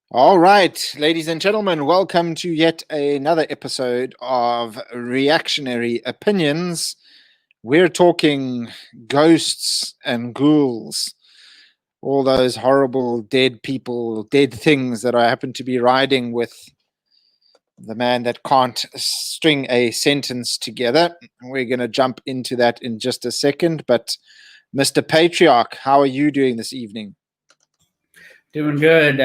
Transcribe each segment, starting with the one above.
All right, ladies and gentlemen, welcome to yet another episode of Reactionary Opinions. We're talking ghosts and ghouls, all those horrible dead people, dead things that I happen to be riding with the man that can't string a sentence together. We're going to jump into that in just a second. But, Mr. Patriarch, how are you doing this evening? Doing good.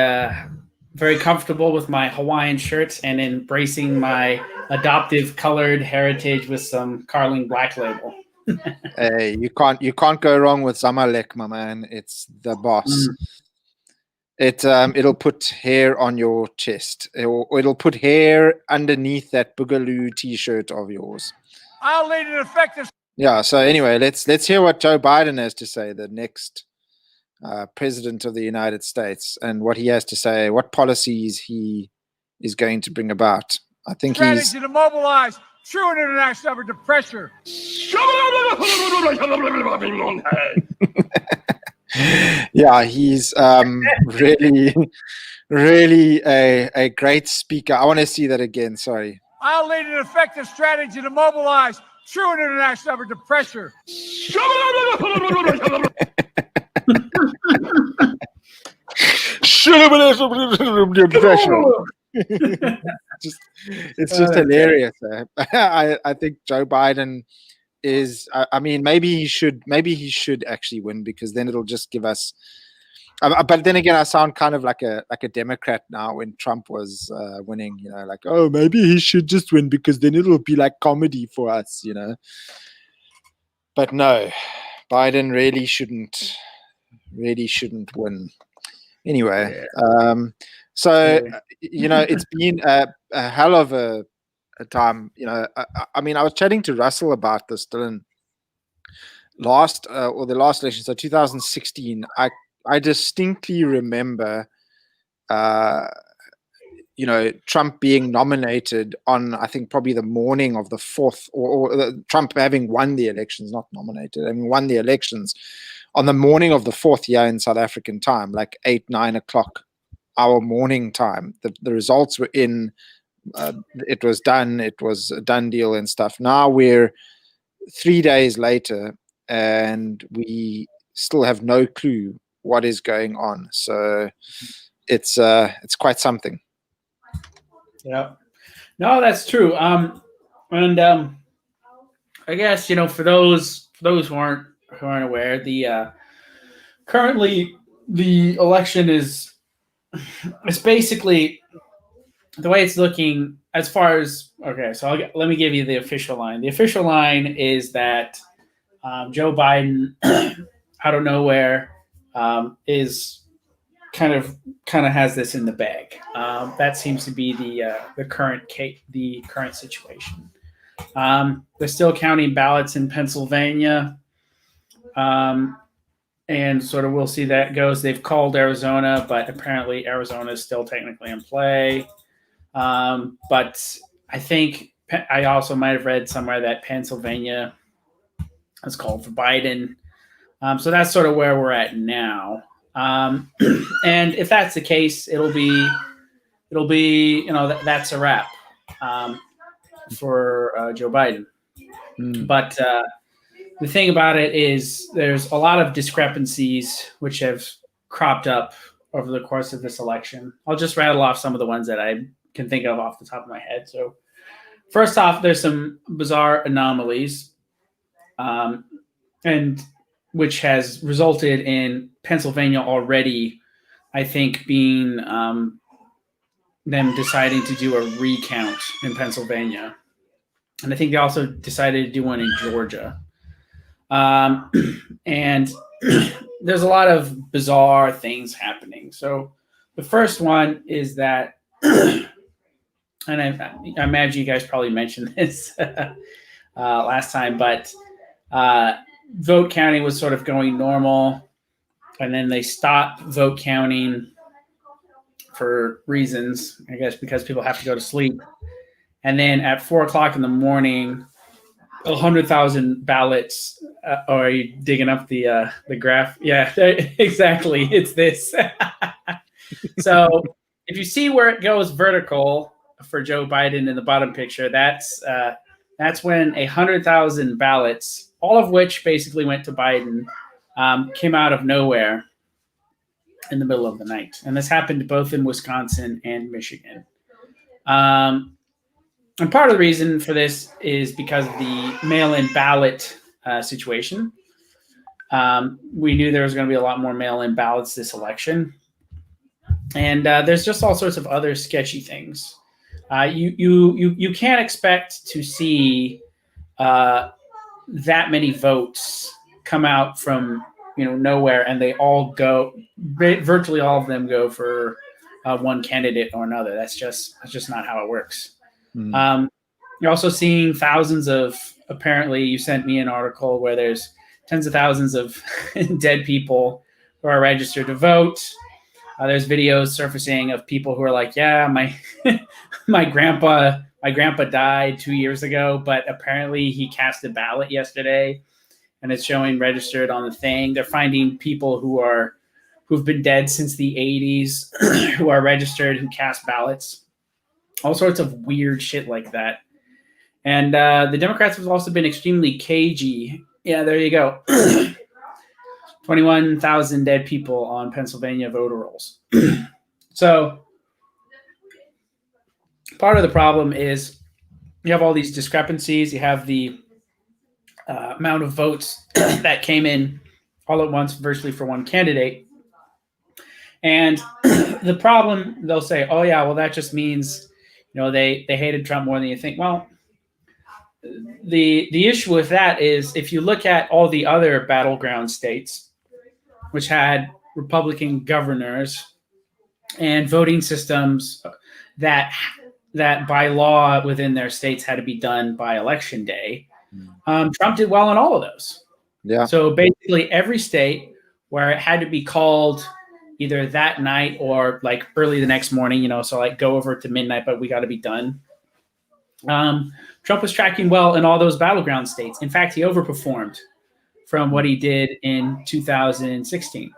Very comfortable with my Hawaiian shirts and embracing my adoptive colored heritage with some Carling Black Label. Hey, you can't go wrong with Zamalek, my man. It's the boss. It'll put hair on your chest. It'll put hair underneath that Boogaloo T-shirt of yours. I'll lead an effective. Yeah. So anyway, let's hear what Joe Biden has to say, the next president of the United States, and what he has to say, what policies he is going to bring about. I think strategy to mobilize true and international effort to pressure. Yeah, he's really, really a great speaker. I want to see that again. Sorry. I'll lead an effective strategy to mobilize true and international effort to pressure. It's just hilarious. I think Joe Biden is. I mean, maybe he should actually win, because then it'll just give us. But then again, I sound kind of like a Democrat now when Trump was winning. You know, like, oh, maybe he should just win because then it'll be like comedy for us. You know. But no, Biden really shouldn't win. Anyway, so you know, it's been a hell of a time. You know, I mean, I was chatting to Russell about this, Dylan. The last election, so 2016. I distinctly remember, you know, Trump being nominated on, I think, probably the morning of the 4th, or Trump having won the elections, not nominated. I mean, won the elections on the morning of the 4th year in South African time, like 8-9 o'clock, our morning time. The results were in. It was done. It was a done deal and stuff. Now we're 3 days later, and we still have no clue what is going on. So it's quite something. Yeah, no, that's true. And I guess, you know, for those who aren't aware, the currently the election is it's basically the way it's looking as far as So let me give you the official line. The official line is that Joe Biden, out of nowhere, is kind of has this in the bag. That seems to be the current situation. They're still counting ballots in Pennsylvania, and sort of we'll see that goes. They've called Arizona, but apparently Arizona is still technically in play. But I think I also might have read somewhere that Pennsylvania has called for Biden. So that's sort of where we're at now. And if that's the case, it'll be you know, that's a wrap for Joe Biden. But the thing about it is there's a lot of discrepancies which have cropped up over the course of this election. I'll just rattle off some of the ones that I can think of off the top of my head. So first off, there's some bizarre anomalies, and which has resulted in Pennsylvania already, I think, being them deciding to do a recount in Pennsylvania. And I think they also decided to do one in Georgia. And there's a lot of bizarre things happening. So the first one is that, and I imagine you guys probably mentioned this last time, but vote counting was sort of going normal, and then they stopped vote counting for reasons, I guess, because people have to go to sleep. And then at 4 o'clock in the morning, 100,000 ballots. Are you digging up the graph? Yeah, exactly. It's this. So if you see where it goes vertical for Joe Biden in the bottom picture, that's when 100,000 ballots, all of which basically went to Biden, came out of nowhere in the middle of the night. And this happened both in Wisconsin and Michigan. And part of the reason for this is because of the mail-in ballot situation. We knew there was going to be a lot more mail-in ballots this election. And there's just all sorts of other sketchy things. You can't expect to see that many votes come out from nowhere, and they all go. Virtually all of them go for one candidate or another. That's just not how it works. Mm. You're also seeing thousands of. Apparently, you sent me an article where there's tens of thousands of dead people who are registered to vote. There's videos surfacing of people who are like, yeah, my grandpa died 2 years ago, but apparently he cast a ballot yesterday and it's showing registered on the thing. They're finding people who've been dead since the 80s who are registered and cast ballots. All sorts of weird shit like that. And the Democrats have also been extremely cagey. Yeah, there you go. 21,000 dead people on Pennsylvania voter rolls. So part of the problem is you have all these discrepancies. You have the amount of votes that came in all at once virtually for one candidate. And the problem, they'll say, oh, yeah, well, that just means, they hated Trump more than you think. Well, the issue with that is if you look at all the other battleground states, which had Republican governors and voting systems that by law within their states had to be done by election day, Trump did well in all of those. Yeah. So basically every state where it had to be called either that night or like early the next morning, so like go over to midnight, but we got to be done. Trump was tracking well in all those battleground states. In fact, he overperformed from what he did in 2016.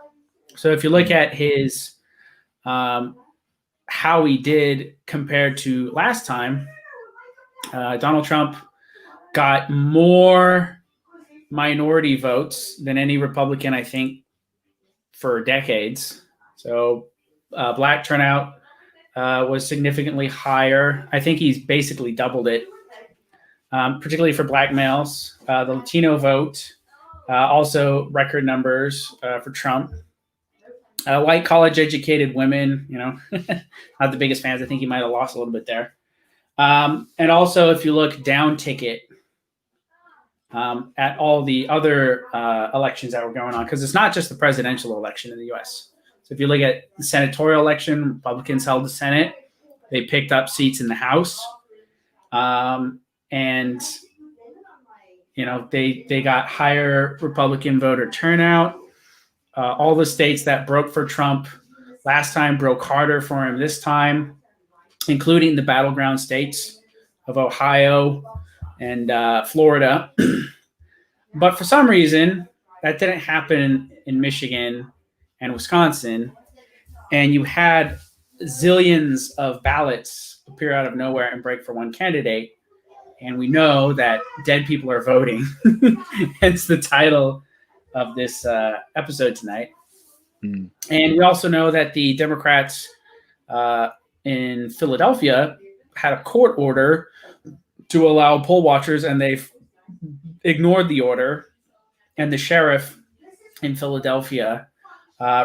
So if you look at his how he did compared to last time, Donald Trump got more minority votes than any Republican, I think, for decades. So black turnout was significantly higher. I think he's basically doubled it, particularly for black males. The Latino vote, also record numbers for Trump. White college-educated women, not the biggest fans. I think he might have lost a little bit there. And also, if you look down ticket at all the other elections that were going on, because it's not just the presidential election in the U.S. So if you look at the senatorial election, Republicans held the Senate. They picked up seats in the House. And they got higher Republican voter turnout. All the states that broke for Trump last time broke harder for him this time, including the battleground states of Ohio and Florida. But for some reason, that didn't happen in Michigan and Wisconsin. And you had zillions of ballots appear out of nowhere and break for one candidate. And we know that dead people are voting. Hence the title of this episode tonight. And we also know that the Democrats in Philadelphia had a court order to allow poll watchers, and they've ignored the order. And the sheriff in Philadelphia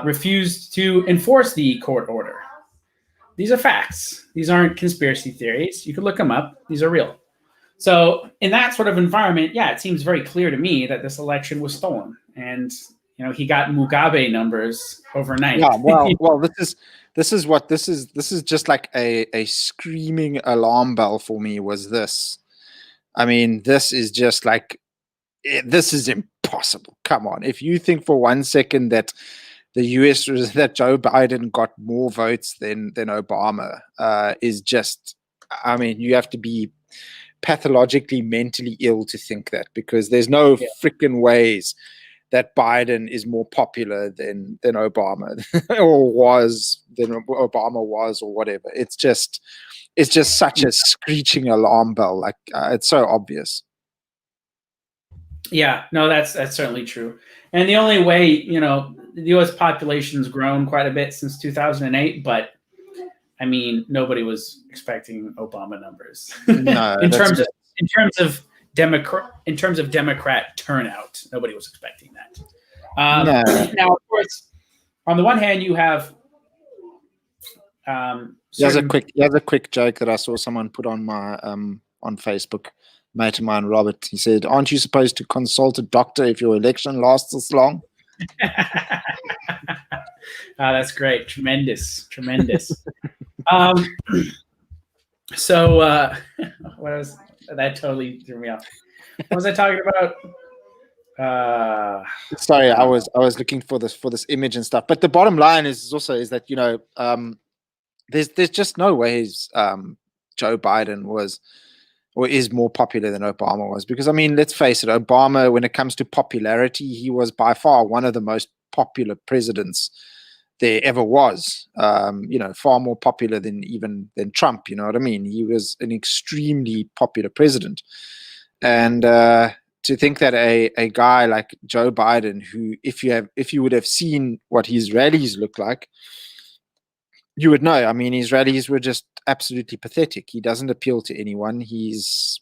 refused to enforce the court order. These are facts. These aren't conspiracy theories. You can look them up. These are real. So in that sort of environment, yeah, it seems very clear to me that this election was stolen. And, he got Mugabe numbers overnight. Yeah, well, this is just like a screaming alarm bell for me was this. I mean, this is just like, this is impossible. Come on. If you think for 1 second that the US, that Joe Biden got more votes than Obama is just, I mean, you have to be pathologically mentally ill to think that, because there's no freaking ways that Biden is more popular than Obama or was Obama was, or whatever. It's just such a screeching alarm bell. Like it's so obvious. Yeah, no, that's certainly true. And the only way, the U.S. population's grown quite a bit since 2008, but I mean, nobody was expecting Obama numbers No, in terms of Democrat turnout. Nobody was expecting that. No. Now, of course, on the one hand, you have Here's a quick joke that I saw someone put on my on Facebook. Mate of mine, Robert, he said, "Aren't you supposed to consult a doctor if your election lasts this long?" That's great. Tremendous. So what was that? Totally threw me off. What was I talking about? Sorry, I was looking for this image and stuff. But the bottom line is that there's just no ways Joe Biden was or is more popular than Obama was, because I mean, let's face it, Obama, when it comes to popularity, he was by far one of the most popular presidents there ever was. Far more popular than Trump. You know what I mean? He was an extremely popular president, and to think that a guy like Joe Biden, who if you would have seen what his rallies look like, you would know. I mean, his rallies were just absolutely pathetic. He doesn't appeal to anyone. He's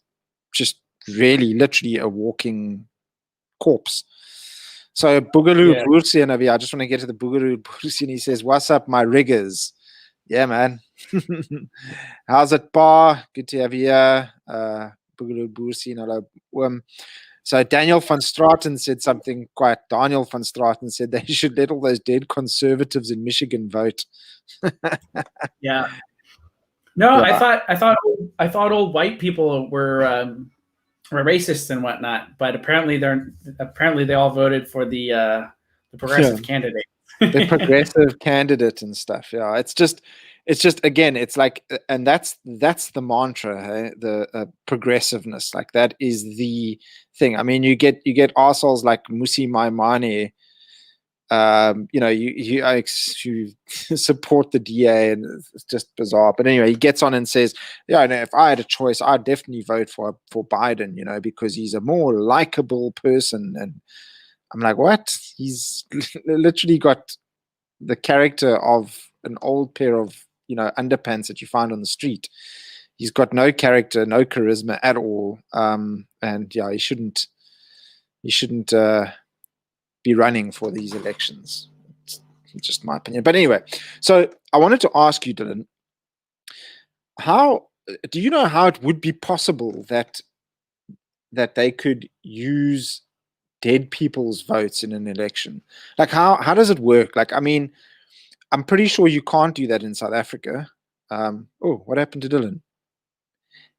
just really literally a walking corpse. So Boogaloo Bursian over here, I just want to get to the Boogaloo Bursian. He says, "What's up, my riggers?" Yeah, man. How's it, Bar? Good to have you here. Boogaloo Bursian, hello. So Daniel van Straten said something quite. Daniel van Straten said they should let all those dead conservatives in Michigan vote. Yeah. No, yeah. I thought old white people were racist and whatnot, but apparently they all voted for the progressive candidate. The progressive candidate and stuff. Yeah, it's just again, it's like, and that's the mantra, hey? The progressiveness, like that is the thing. I mean, you get assholes like Musi Maimane, you support the DA, and it's just bizarre. But anyway, he gets on and says, "Yeah, if I had a choice, I'd definitely vote for Biden, because he's a more likable person." And I'm like, what? He's literally got the character of an old pair of underpants that you find on the street. He's got no character, no charisma at all, and yeah, he shouldn't be running for these elections. It's just my opinion. But anyway, so I wanted to ask you, Dylan, do you know how it would be possible that they could use dead people's votes in an election? Like, how does it work? Like, I mean, I'm pretty sure you can't do that in South Africa. What happened to Dylan?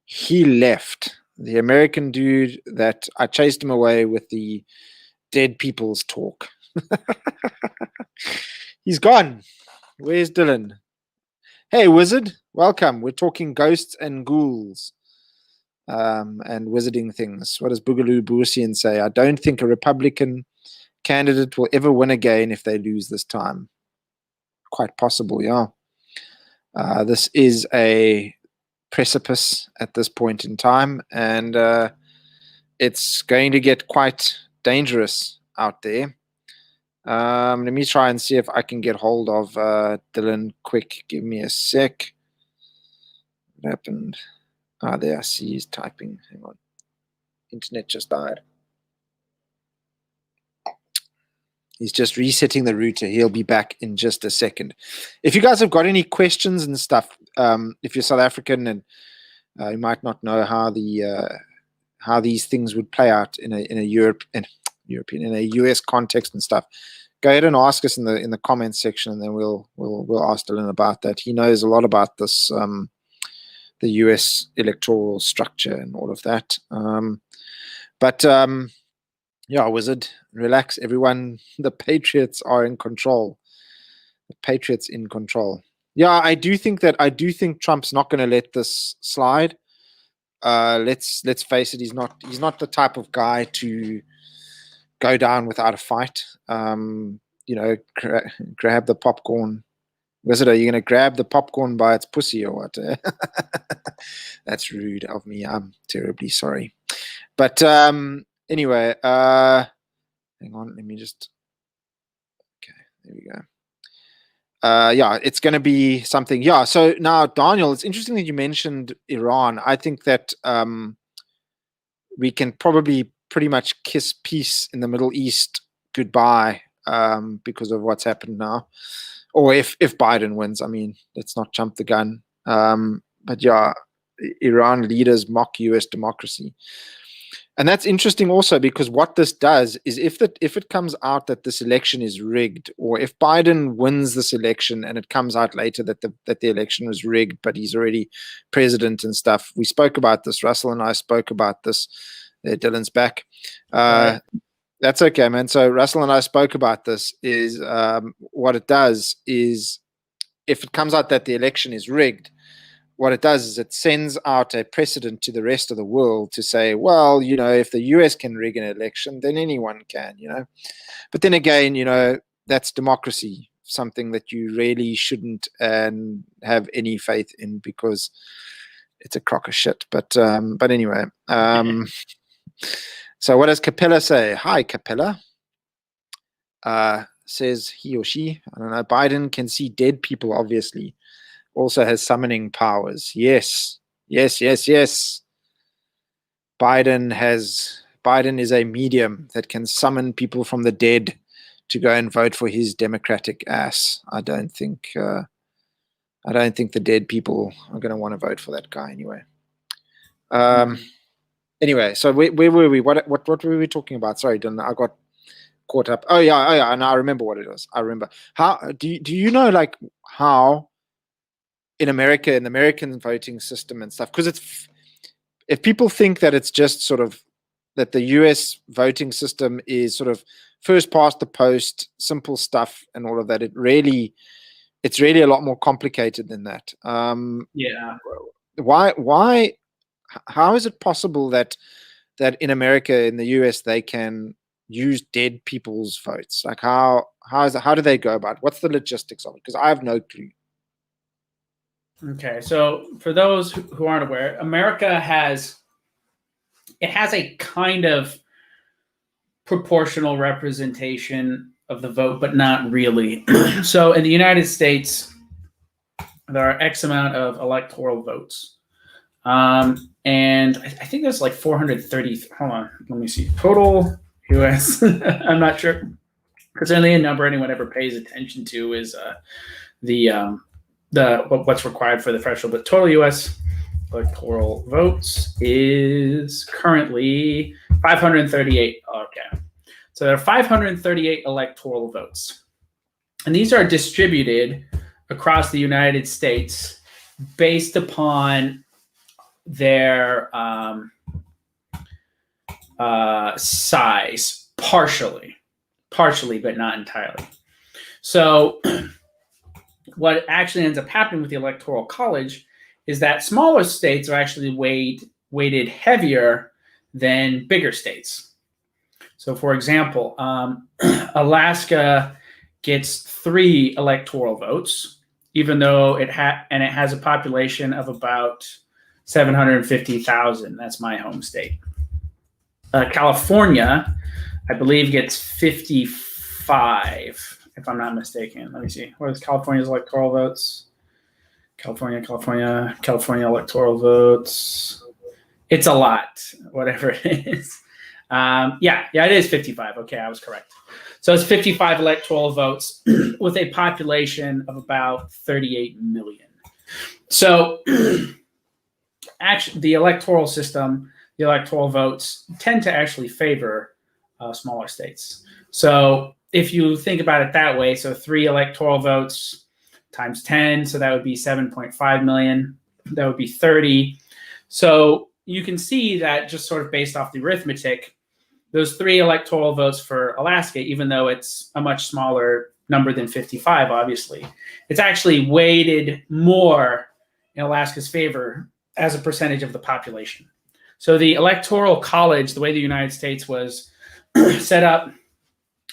He left. The American dude that I chased him away with the dead people's talk. He's gone. Where's Dylan? Hey, wizard, welcome. We're talking ghosts and ghouls and wizarding things. What does Boogaloo Bursian say? I don't think a Republican candidate will ever win again if they lose this time. Quite possible, yeah. This is a precipice at this point in time, and it's going to get quite dangerous out there. Let me try and see if I can get hold of Dylan quick. Give me a sec. What happened? There I see he's typing. Hang on. Internet just died. He's just resetting the router. He'll be back in just a second. If you guys have got any questions and stuff, if you're South African and you might not know how these things would play out in a European, in a US context and stuff, go ahead and ask us in the comments section, and then we'll ask Dylan about that. He knows a lot about this, the US electoral structure and all of that. Yeah, wizard, relax, everyone. The Patriots are in control. The Patriots in control. Yeah, I do think Trump's not going to let this slide. Let's face it, he's not the type of guy to go down without a fight. Grab the popcorn, Wizard, are you going to grab the popcorn by its pussy or what? That's rude of me. I'm terribly sorry. But anyway, hang on. Let me just. Okay, there we go. Yeah, it's going to be something. Yeah. So now, Daniel, it's interesting that you mentioned Iran. I think that we can probably pretty much kiss peace in the Middle East goodbye because of what's happened now. Or if Biden wins, I mean, let's not jump the gun. But yeah, Iran leaders mock U.S. democracy. And that's interesting also because what this does is if it comes out that this election is rigged, or if Biden wins this election and it comes out later that the election was rigged, but he's already president and stuff. We spoke about this. Russell and I spoke about this. Dylan's back. Right. That's okay, man. So Russell and I spoke about this. Is what it does is if it comes out that the election is rigged, what it does is it sends out a precedent to the rest of the world to say, well, if the US can rig an election, then anyone can, But then again, that's democracy, something that you really shouldn't have any faith in because it's a crock of shit. But anyway, so what does Capella say? Hi, Capella. Says he or she, I don't know, Biden can see dead people, obviously. Also has summoning powers. Yes. Biden is a medium that can summon people from the dead to go and vote for his democratic ass. I don't think the dead people are going to want to vote for that guy anyway. Anyway, so where were we? What were we talking about? Sorry, Dylan, I got caught up. Oh yeah, and I remember what it was. I remember. How do you know like how in America, in the American voting system and stuff, because if people think that it's just sort of that the US voting system is sort of first past the post, simple stuff and all of that, it's really a lot more complicated than that. Yeah. Why how is it possible that in America, in the US, they can use dead people's votes? Like how do they go about it? What's the logistics of it? Because I have no clue. Okay, so for those who aren't aware, America has a kind of proportional representation of the vote, but not really. So in the United States, there are X amount of electoral votes. And I think there's like 430. Hold on, let me see. Total US. I'm not sure. Because only a number anyone ever pays attention to is what's required for the threshold. But total US electoral votes is currently 538. Okay. So there are 538 electoral votes. And these are distributed across the United States based upon their size, partially, but not entirely. So what actually ends up happening with the Electoral College is that smaller states are actually weighted heavier than bigger states. So, for example, Alaska gets 3 electoral votes, even though it has a population of about 750,000. That's my home state. California, I believe, gets 55, if I'm not mistaken. Let me see. What is California's electoral votes? California electoral votes. It's a lot, whatever it is. Yeah, it is 55. Okay, I was correct. So it's 55 electoral votes with a population of about 38 million. So actually, the electoral system, the electoral votes tend to actually favor smaller states. So if you think about it that way, so 3 electoral votes times 10, so that would be 7.5 million. That would be 30. So you can see that just sort of based off the arithmetic, those 3 electoral votes for Alaska, even though it's a much smaller number than 55, obviously, it's actually weighted more in Alaska's favor as a percentage of the population. So the Electoral College, the way the United States was set up,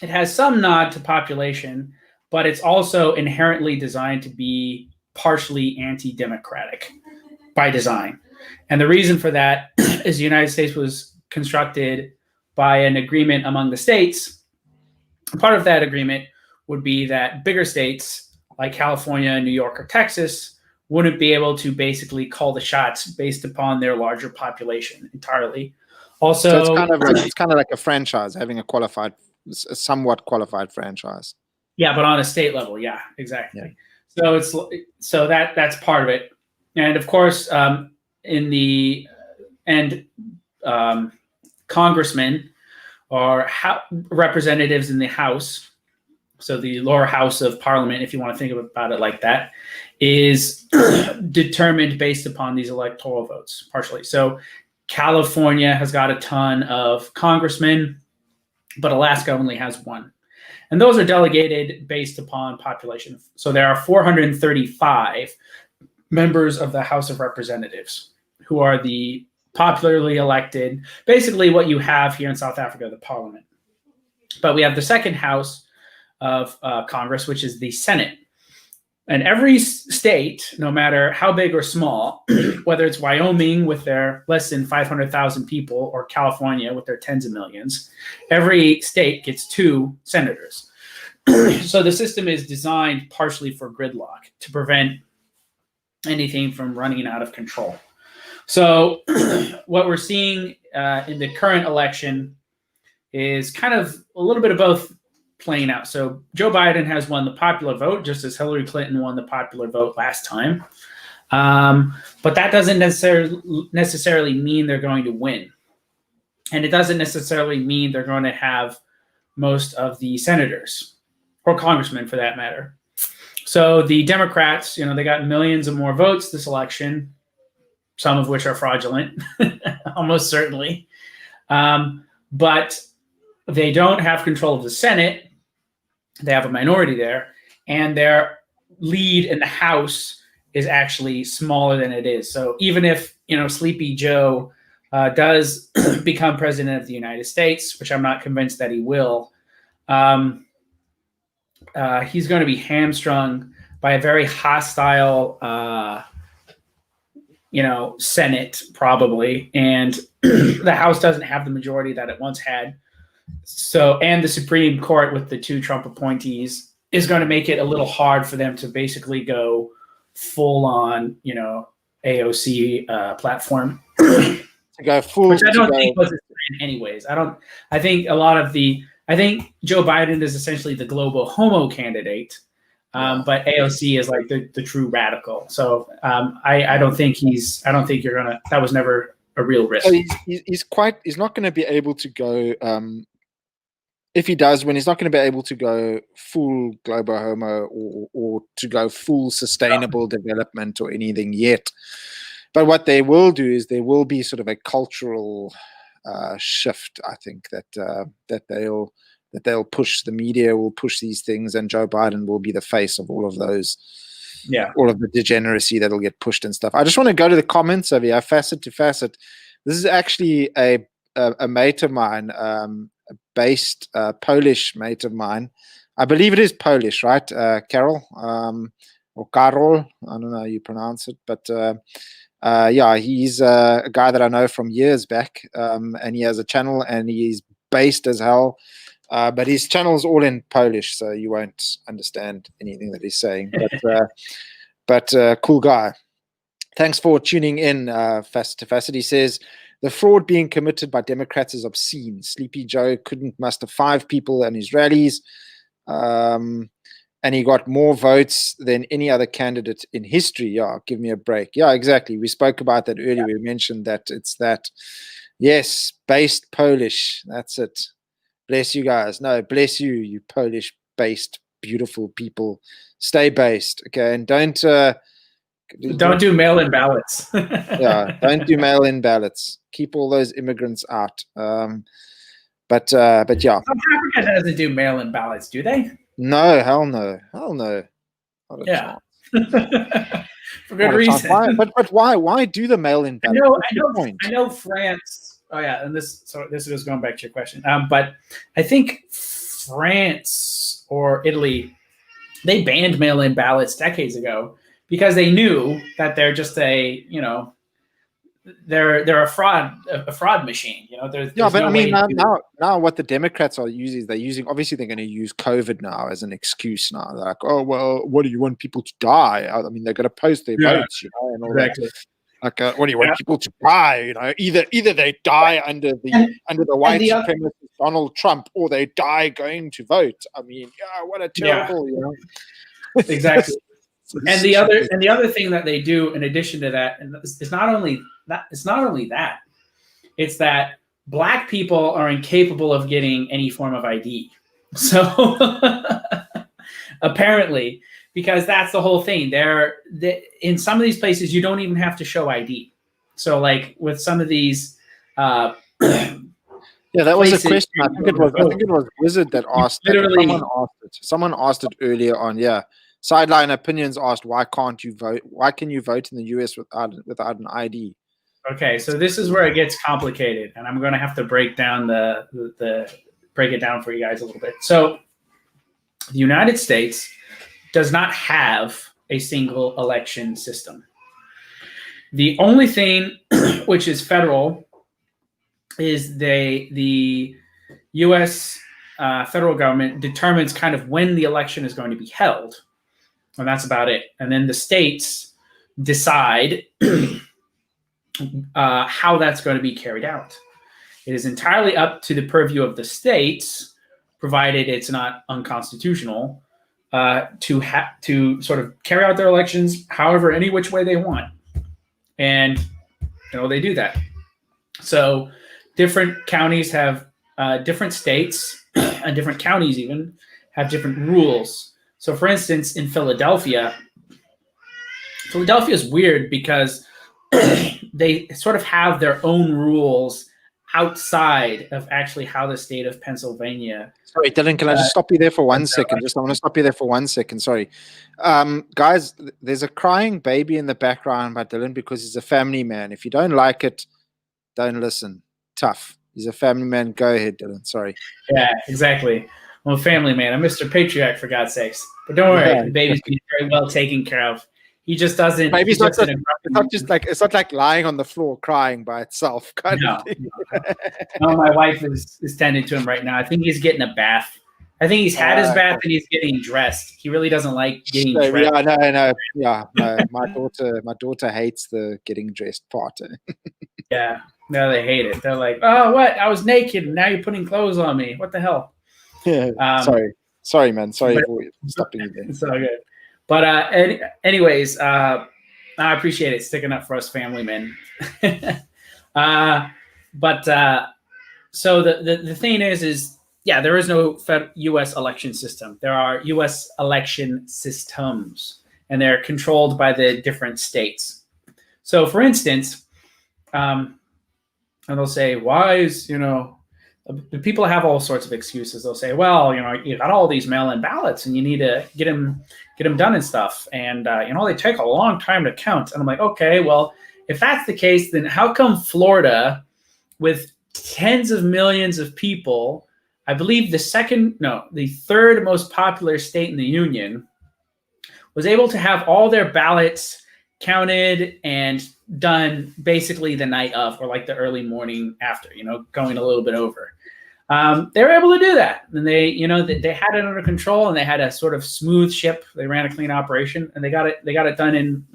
it has some nod to population, but it's also inherently designed to be partially anti-democratic by design. And the reason for that is the United States was constructed by an agreement among the states. Part of that agreement would be that bigger states like California, New York, or Texas wouldn't be able to basically call the shots based upon their larger population entirely. Also, so it's kind of like a franchise, having a somewhat qualified franchise. Yeah, but on a state level, yeah, exactly. Yeah. So that's part of it, and of course, congressmen or representatives in the House, so the lower house of Parliament, if you want to think about it like that, is determined based upon these electoral votes partially. So California has got a ton of congressmen, but Alaska only has one. And those are delegated based upon population. So there are 435 members of the House of Representatives who are the popularly elected, basically what you have here in South Africa, the parliament. But we have the second house of Congress, which is the Senate. And every state, no matter how big or small, whether it's Wyoming with their less than 500,000 people or California with their tens of millions, every state gets 2 senators. So the system is designed partially for gridlock to prevent anything from running out of control. So what we're seeing in the current election is kind of a little bit of both playing out. So Joe Biden has won the popular vote, just as Hillary Clinton won the popular vote last time. But that doesn't necessarily mean they're going to win. And it doesn't necessarily mean they're going to have most of the senators or congressmen for that matter. So the Democrats, they got millions of more votes this election, some of which are fraudulent, almost certainly. But they don't have control of the Senate. They have a minority there, and their lead in the House is actually smaller than it is. So even if, Sleepy Joe does become president of the United States, which I'm not convinced that he will, he's going to be hamstrung by a very hostile, Senate probably, and the House doesn't have the majority that it once had. So, and the Supreme Court with the 2 Trump appointees is going to make it a little hard for them to basically go full on, AOC platform. To go full, which I don't think was his plan anyways. I think Joe Biden is essentially the global homo candidate, but AOC is like the true radical. So I don't think that was never a real risk. So he's not going to be able to go. If he does win, he's not going to be able to go full global homo or to go full sustainable development or anything yet. But what they will do is there will be sort of a cultural shift. I think that they'll push. The media will push these things, and Joe Biden will be the face of all of those. Yeah, all of the degeneracy that'll get pushed and stuff. I just want to go to the comments over here, facet to facet. This is actually a mate of mine, based Polish mate of mine. I believe it is Polish, right? Carol or Karol. I don't know how you pronounce it, but yeah, he's a guy that I know from years back, and he has a channel, and he's based as hell. But his channel is all in Polish, so you won't understand anything that he's saying. But cool guy. Thanks for tuning in, Facet to Facet. He says, the fraud being committed by Democrats is obscene. Sleepy Joe couldn't muster 5 people in his rallies, and he got more votes than any other candidate in history. Yeah, give me a break. Yeah, exactly. We spoke about that earlier. We mentioned that it's that. Yes, based Polish. That's it. Bless you guys. No, bless you, you Polish-based beautiful people. Stay based, okay? And don't do mail-in ballots. Yeah, don't do mail-in ballots. Keep all those immigrants out. But yeah. South Africa doesn't do mail-in ballots, do they? No, hell no. Yeah. For good reason. But why do the mail-in ballots? I know France. Oh yeah, and this is going back to your question. But I think France or Italy They banned mail-in ballots decades ago because they knew that they're just they're a fraud machine. There's Yeah, but no I mean, way now what the Democrats are using is obviously they're going to use COVID now as an excuse now. They're like, oh, well, what do you want people to die? I mean, they're going to post their votes, and all exactly. that. Like, what do you want people to die? Either they die under the white supremacist Donald Trump, or they die going to vote. I mean, what a terrible, Exactly. And the other thing that they do in addition to that, and it's not only that, it's that Black people are incapable of getting any form of ID. So apparently, because that's the whole thing. In some of these places, you don't even have to show ID. So like with some of these that was a question. I think it was Wizard that asked. Someone asked it earlier on. Yeah. Sideline Opinions asked, why can't you vote? Why can you vote in the US without an ID? Okay, so this is where it gets complicated, and I'm going to have to break it down for you guys a little bit. So the United States does not have a single election system. The only thing which is federal is the U.S. Federal government determines kind of when the election is going to be held. And that's about it. And then the states decide how that's going to be carried out. It is entirely up to the purview of the states, provided it's not unconstitutional, to sort of carry out their elections however, any which way they want. And they do that. So different counties have different states and different counties even have different rules. So, for instance, in Philadelphia is weird because they sort of have their own rules outside of actually how the state of Pennsylvania. Sorry, Dylan, can I just stop you there for 1 second? I want to stop you there for 1 second. Sorry. Guys, there's a crying baby in the background by Dylan because he's a family man. If you don't like it, don't listen. Tough. He's a family man. Go ahead, Dylan. Sorry. Yeah, exactly. I'm a family man. I'm Mr. Patriarch, for God's sakes. But don't worry, the baby's being very well taken care of. He just doesn't. Baby's not it's not like lying on the floor crying by itself. No, my wife is tending to him right now. I think he's getting a bath. I think he's had his bath and he's getting dressed. He really doesn't like getting dressed. Yeah, no. My daughter hates the getting dressed part. Yeah, no, they hate it. They're like, oh, what? I was naked and now you're putting clothes on me. What the hell? Sorry, man. Sorry for stopping you there. It's all good. But anyways, I appreciate it sticking up for us family men. So the thing is there is no U.S. election system. There are U.S. election systems, and they're controlled by the different states. So, for instance, and they'll say, why is people have all sorts of excuses. They'll say, well, you got all these mail-in ballots and you need to get them done and stuff. And, they take a long time to count. And I'm like, okay, well, if that's the case, then how come Florida, with tens of millions of people, I believe the third most popular state in the union, was able to have all their ballots counted and done basically the night of, or like the early morning after, going a little bit over. They were able to do that, and they had it under control, and they had a sort of smooth ship. They ran a clean operation, and they got it done in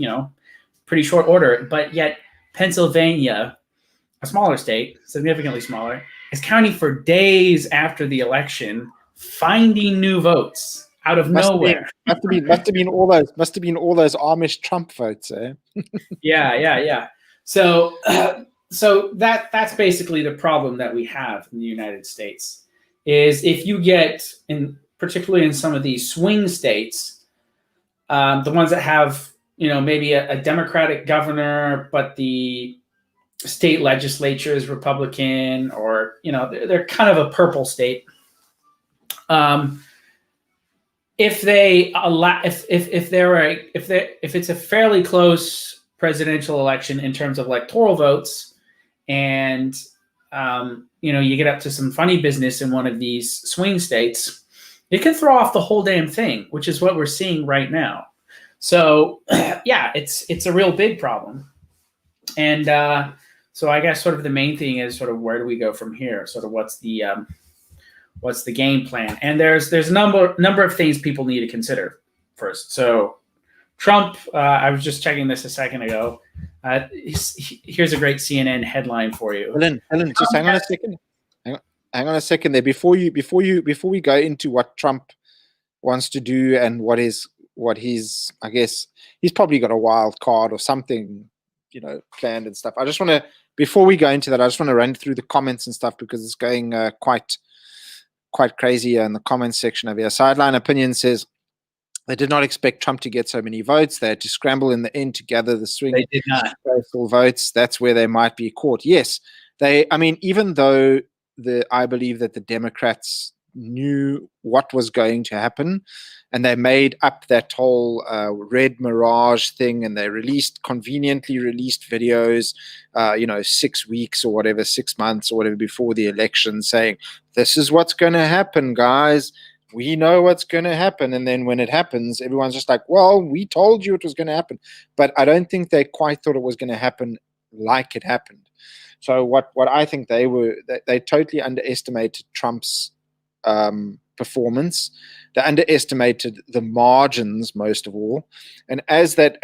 pretty short order. But yet Pennsylvania, a smaller state, significantly smaller, is counting for days after the election, finding new votes out of nowhere. Must have been all those Amish Trump votes, eh? Yeah. So that's basically the problem that we have in the United States, is if you get particularly in some of these swing states, the ones that have maybe a Democratic governor, but the state legislature is Republican, or they're kind of a purple state. If it's a fairly close presidential election in terms of electoral votes, and you get up to some funny business in one of these swing states, it can throw off the whole damn thing, which is what we're seeing right now. So, yeah, it's a real big problem. And so I guess sort of the main thing is sort of where do we go from here? Sort of what's the game plan? And there's a number of things people need to consider first. So Trump, I was just checking this a second ago. Here's a great CNN headline for you. Helen, just hang on a second. Hang on a second there before we go into what Trump wants to do and what he's I guess he's probably got a wild card or something, planned and stuff. I just want to, before we go into that, I just want to run through the comments and stuff because it's going quite crazy in the comments section over here. Sideline Opinion says they did not expect Trump to get so many votes. They had to scramble in the end to gather the swing. They did not. Postal votes. That's where they might be caught. Yes, even though I believe that the Democrats knew what was going to happen, and they made up that whole red mirage thing, and they conveniently released videos, 6 weeks or whatever, 6 months or whatever before the election, saying this is what's going to happen, guys. We know what's going to happen. And then when it happens, everyone's just like, well, we told you it was going to happen. But I don't think they quite thought it was going to happen like it happened. So what I think they totally underestimated Trump's performance. They underestimated the margins most of all. And as the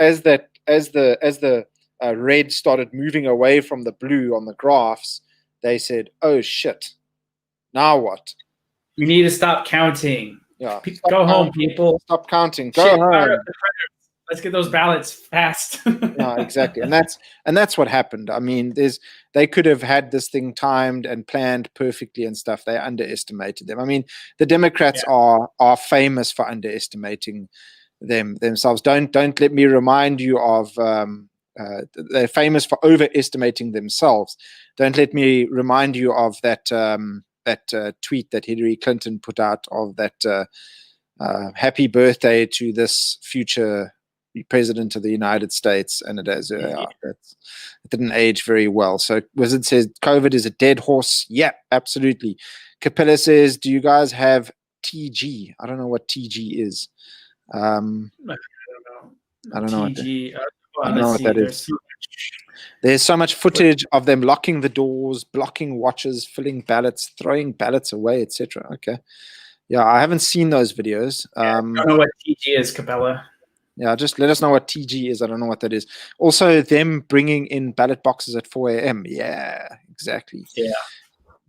red started moving away from the blue on the graphs, they said, "Oh shit! Now what? We need to stop counting. Yeah, go home, people. Stop counting. Go home. Let's get those ballots fast." Yeah, exactly, and that's what happened. I mean, they could have had this thing timed and planned perfectly and stuff. They underestimated them. I mean, the Democrats are famous for underestimating themselves. Don't let me remind you of. They're famous for overestimating themselves. Don't let me remind you of that tweet that Hillary Clinton put out of that happy birthday to this future president of the United States, and it didn't age very well. So Wizard says COVID is a dead horse. Yeah, absolutely. Capella says, do you guys have TG? I don't know what TG is. I don't know TG, I don't know what that is. There's so much footage of them locking the doors, blocking watches, filling ballots, throwing ballots away, etc. Okay. Yeah, I haven't seen those videos. I don't know what TG is, Capella. Yeah, just let us know what TG is. I don't know what that is. Also, them bringing in ballot boxes at 4 a.m. Yeah, exactly. Yeah.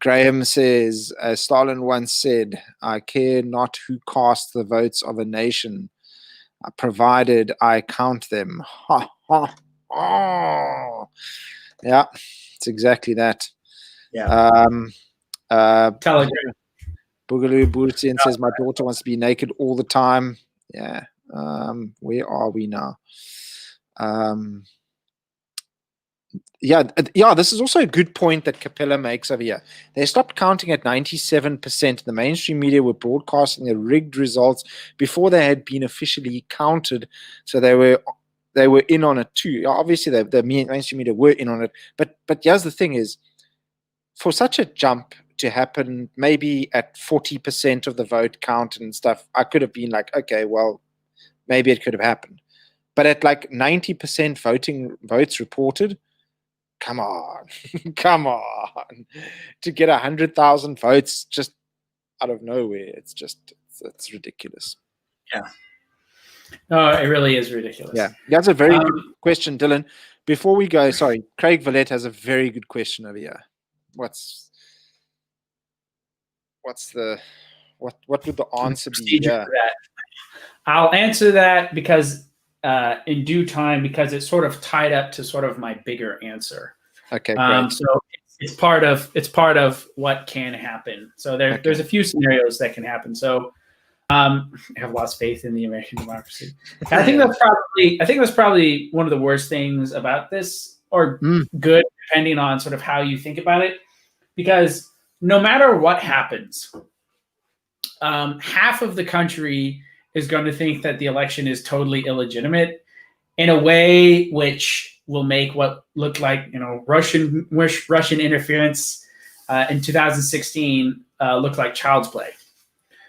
Graham says, as Stalin once said, I care not who casts the votes of a nation, provided I count them. Ha, ha. Oh, yeah, it's exactly that. Yeah. Telegram. Boogaloo Burtian says my daughter wants to be naked all the time. Yeah. Where are we now? This is also a good point that Capella makes over here. They stopped counting at 97%. The mainstream media were broadcasting the rigged results before they had been officially counted, so they were in on it too. Obviously, the mainstream media were in on it, but here's the thing: is for such a jump to happen, maybe at 40% of the vote count and stuff, I could have been like, okay, well, maybe it could have happened. But at like 90% votes reported, come on, come on, to get 100,000 votes just out of nowhere, it's ridiculous. Yeah. No, it really is ridiculous. Yeah, that's a very good question, Dylan. Before we go, sorry, Craig Vallette has a very good question over here. What would the answer be? Yeah. I'll answer that because in due time, because it's sort of tied up to sort of my bigger answer. Okay. Great. So it's part of what can happen. So there's a few scenarios that can happen. So I have lost faith in the American democracy. I think that's probably one of the worst things about this, or good, depending on sort of how you think about it. Because no matter what happens, half of the country is going to think that the election is totally illegitimate in a way which will make what looked like Russian interference in 2016 look like child's play.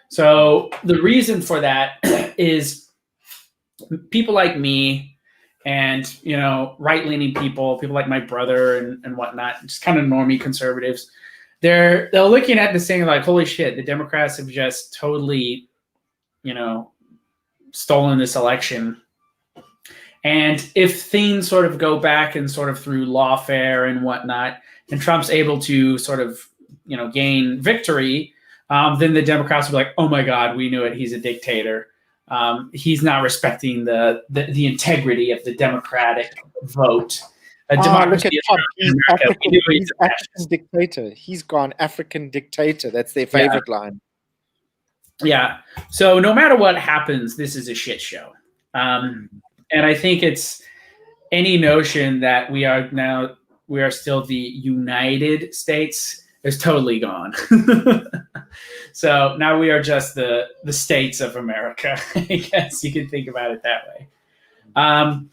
So the reason for that is people like me and, right-leaning people like my brother and whatnot, just kind of normie conservatives, they're looking at this thing like, holy shit, the Democrats have just totally, stolen this election. And if things sort of go back and sort of through lawfare and whatnot, and Trump's able to sort of, gain victory, then the Democrats will be like, oh my God, we knew it. He's a dictator. He's not respecting the integrity of the democratic vote. Look at Trump. He's African dictator. He's gone African dictator. That's their favorite line. Yeah. So no matter what happens, this is a shit show. And I think it's any notion that we are still the United States is totally gone. So now we are just the states of America. I guess you can think about it that way.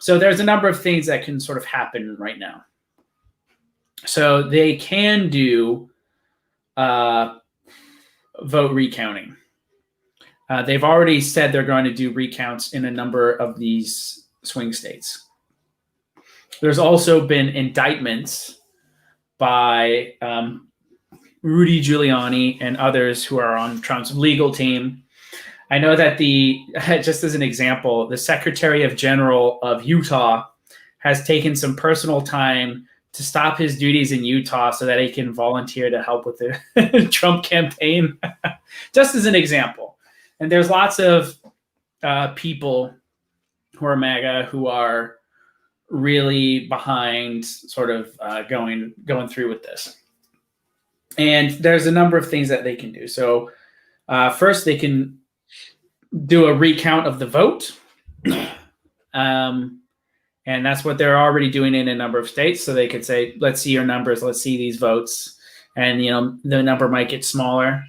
So there's a number of things that can sort of happen right now. So they can do vote recounting. They've already said they're going to do recounts in a number of these swing states. There's also been indictments by Rudy Giuliani and others who are on Trump's legal team. I know that just as an example, the Secretary of General of Utah has taken some personal time to stop his duties in Utah so that he can volunteer to help with the Trump campaign, just as an example. And there's lots of people who are MAGA who are really behind sort of going through with this. And there's a number of things that they can do. So first, they can do a recount of the vote. And that's what they're already doing in a number of states. So they could say, let's see your numbers. Let's see these votes. And, the number might get smaller.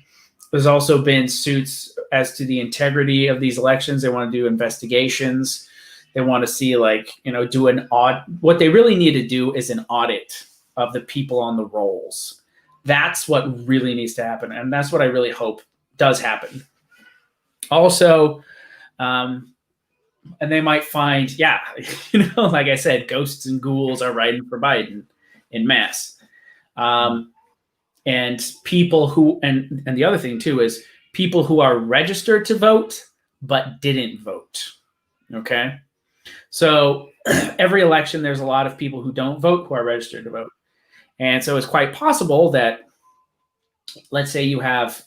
There's also been suits as to the integrity of these elections. They want to do investigations. They want to see, do an audit. What they really need to do is an audit of the people on the rolls. That's what really needs to happen. And that's what I really hope does happen. Also, and they might find, like I said, ghosts and ghouls are riding for Biden in mass. And people who, and the other thing too is people who are registered to vote but didn't vote. Okay. So every election, there's a lot of people who don't vote who are registered to vote. And so it's quite possible that, let's say you have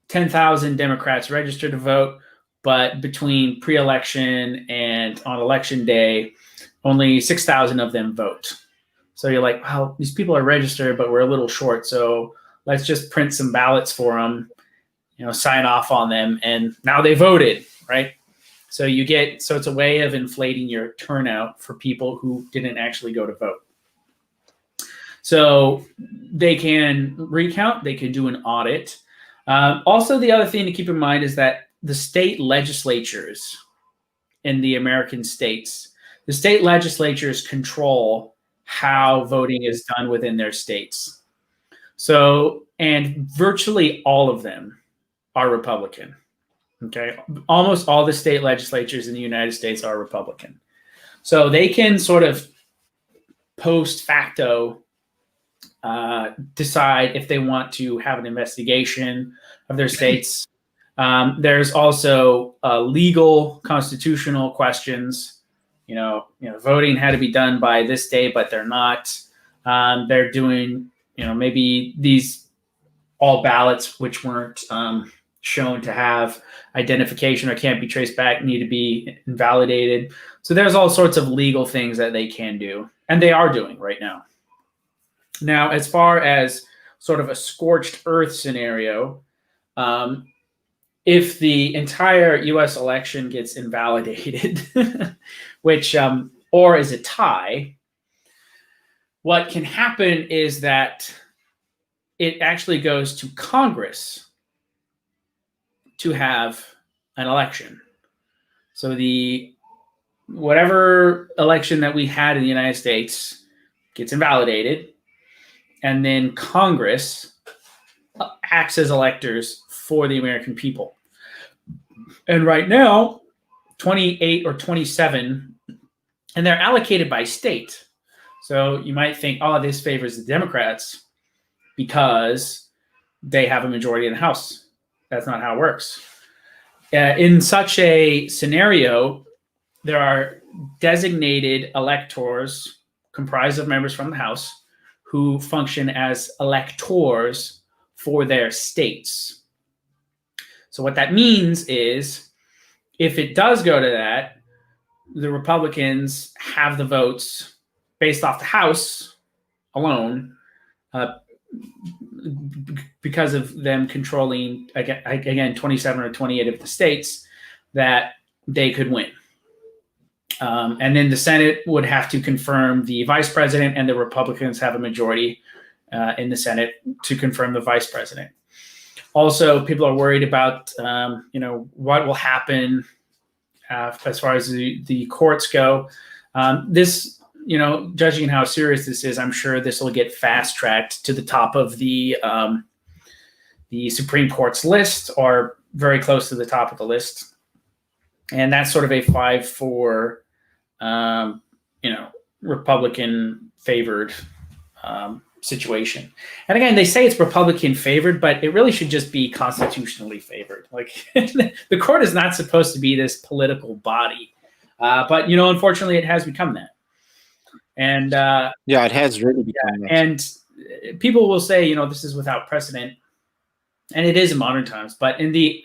10,000 Democrats registered to vote, but between pre-election and on election day, only 6,000 of them vote. So you're like, well, these people are registered, but we're a little short. So let's just print some ballots for them, sign off on them. And now they voted, right? So it's a way of inflating your turnout for people who didn't actually go to vote. So they can recount, they can do an audit. Also, the other thing to keep in mind is that the state legislatures in the American states, the state legislatures control how voting is done within their states. So, and virtually all of them are Republican. Okay. Almost all the state legislatures in the United States are Republican. So they can sort of post facto decide if they want to have an investigation of their states. There's also legal constitutional questions. Voting had to be done by this day, but they're not. They're doing, maybe these all ballots which weren't shown to have identification or can't be traced back need to be invalidated. So there's all sorts of legal things that they can do, and they are doing right now. Now, as far as sort of a scorched earth scenario, if the entire U.S. election gets invalidated, which or is a tie, what can happen is that it actually goes to Congress to have an election. So whatever election that we had in the United States gets invalidated, and then Congress acts as electors for the American people. And right now, 28 or 27, and they're allocated by state. So you might think, oh, this favors the Democrats because they have a majority in the House. That's not how it works. In such a scenario, there are designated electors comprised of members from the House who function as electors for their states. So what that means is if it does go to that, the Republicans have the votes based off the House alone, because of them controlling, again, 27 or 28 of the states, that they could win. And then the Senate would have to confirm the vice president, and the Republicans have a majority in the Senate to confirm the vice president. Also, people are worried about, what will happen as far as the courts go. This, judging how serious this is, I'm sure this will get fast-tracked to the top of the Supreme Court's list, or very close to the top of the list. And that's sort of a 5-4, Republican favored situation. And again, they say it's Republican favored, but it really should just be constitutionally favored. Like the court is not supposed to be this political body, but unfortunately, it has become that. And it has really become that. And people will say, this is without precedent, and it is in modern times. But in the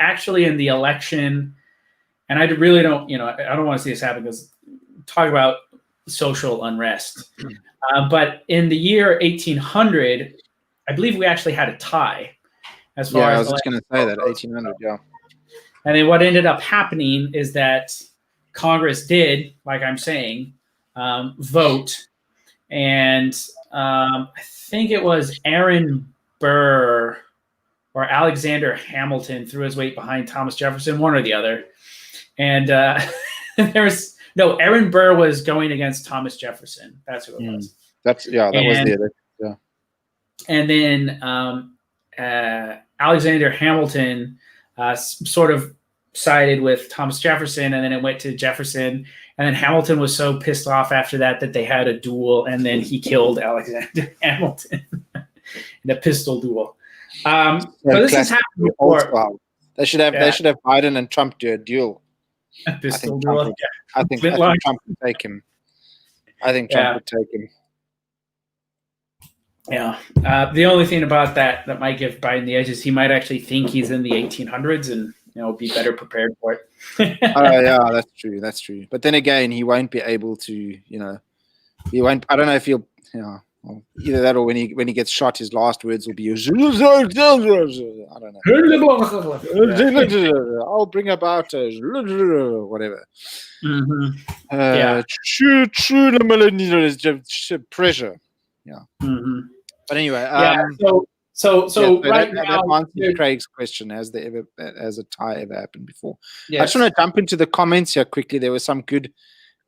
election, and I really don't, I don't want to see this happen, because talk about social unrest. But in the year 1800, I believe we actually had a tie. As far as I was just going to say that 1800, yeah. And then what ended up happening is that Congress did, like I'm saying, vote, and I think it was Aaron Burr or Alexander Hamilton threw his weight behind Thomas Jefferson, one or the other. And Aaron Burr was going against Thomas Jefferson. That's who it was. That was the other. Yeah. And then Alexander Hamilton sort of sided with Thomas Jefferson, and then it went to Jefferson. And then Hamilton was so pissed off after that they had a duel, and then he killed Alexander Hamilton in a pistol duel. So this has happened before. They should have Biden and Trump do a duel. A pistol duel. I think Trump would take him. I think Trump would take him. Yeah. The only thing about that might give Biden the edge is he might actually think he's in the 1800s and be better prepared for it. Yeah, that's true. But then again, he won't be able to. He won't. I don't know if he'll. Either that or when he gets shot, his last words will be, I don't know. I'll bring about whatever. True pressure. Yeah. Mm-hmm. But anyway. So right now, that answers Craig's question. Has a tie ever happened before? Yes. I just want to jump into the comments here quickly. There were some good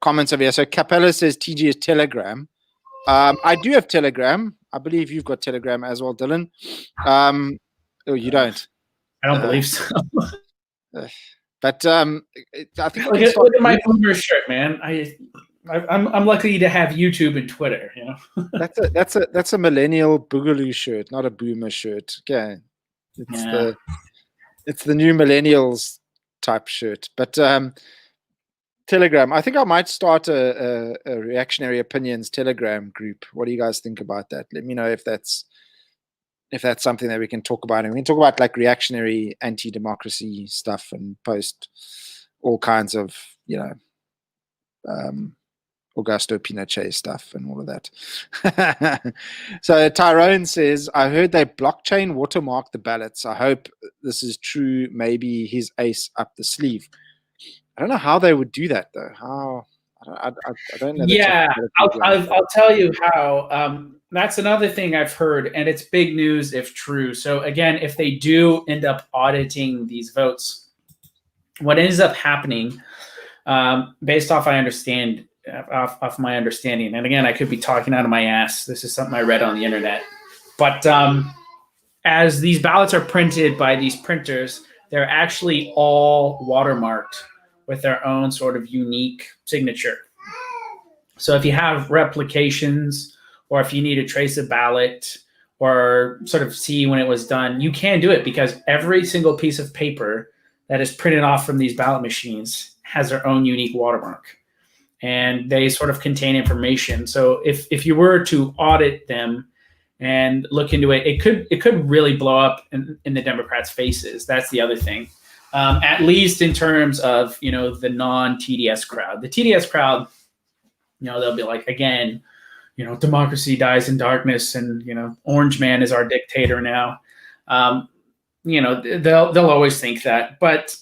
comments over here. So Capella says TG is Telegram. I do have Telegram. I believe you've got Telegram as well, Dylan. Oh, you don't? I don't believe so. But I think look at my boomer shirt, man. I'm lucky to have YouTube and Twitter. That's a millennial boogaloo shirt, not a boomer shirt. Okay, it's the new millennials type shirt. But Telegram. I think I might start a reactionary opinions Telegram group. What do you guys think about that? Let me know if that's something that we can talk about. And we can talk about like reactionary anti-democracy stuff and post all kinds of, Augusto Pinochet stuff and all of that. So Tyrone says, I heard they blockchain watermark the ballots. I hope this is true. Maybe his ace up the sleeve. I don't know how they would do that though. How I don't know. Yeah, I'll tell you how. That's another thing I've heard, and it's big news if true. So again, if they do end up auditing these votes, what ends up happening, based off my understanding, and again, I could be talking out of my ass. This is something I read on the internet, but as these ballots are printed by these printers, they're actually all watermarked with their own sort of unique signature. So if you have replications, or if you need to trace a ballot or sort of see when it was done, you can do it because every single piece of paper that is printed off from these ballot machines has their own unique watermark, and they sort of contain information. So if you were to audit them and look into it, it could really blow up in the Democrats' faces. That's the other thing. At least in terms of, you know, the non-TDS crowd. The TDS crowd, you know, they'll be like, again, you know, democracy dies in darkness, and, you know, Orange Man is our dictator now. You know, they'll always think that. But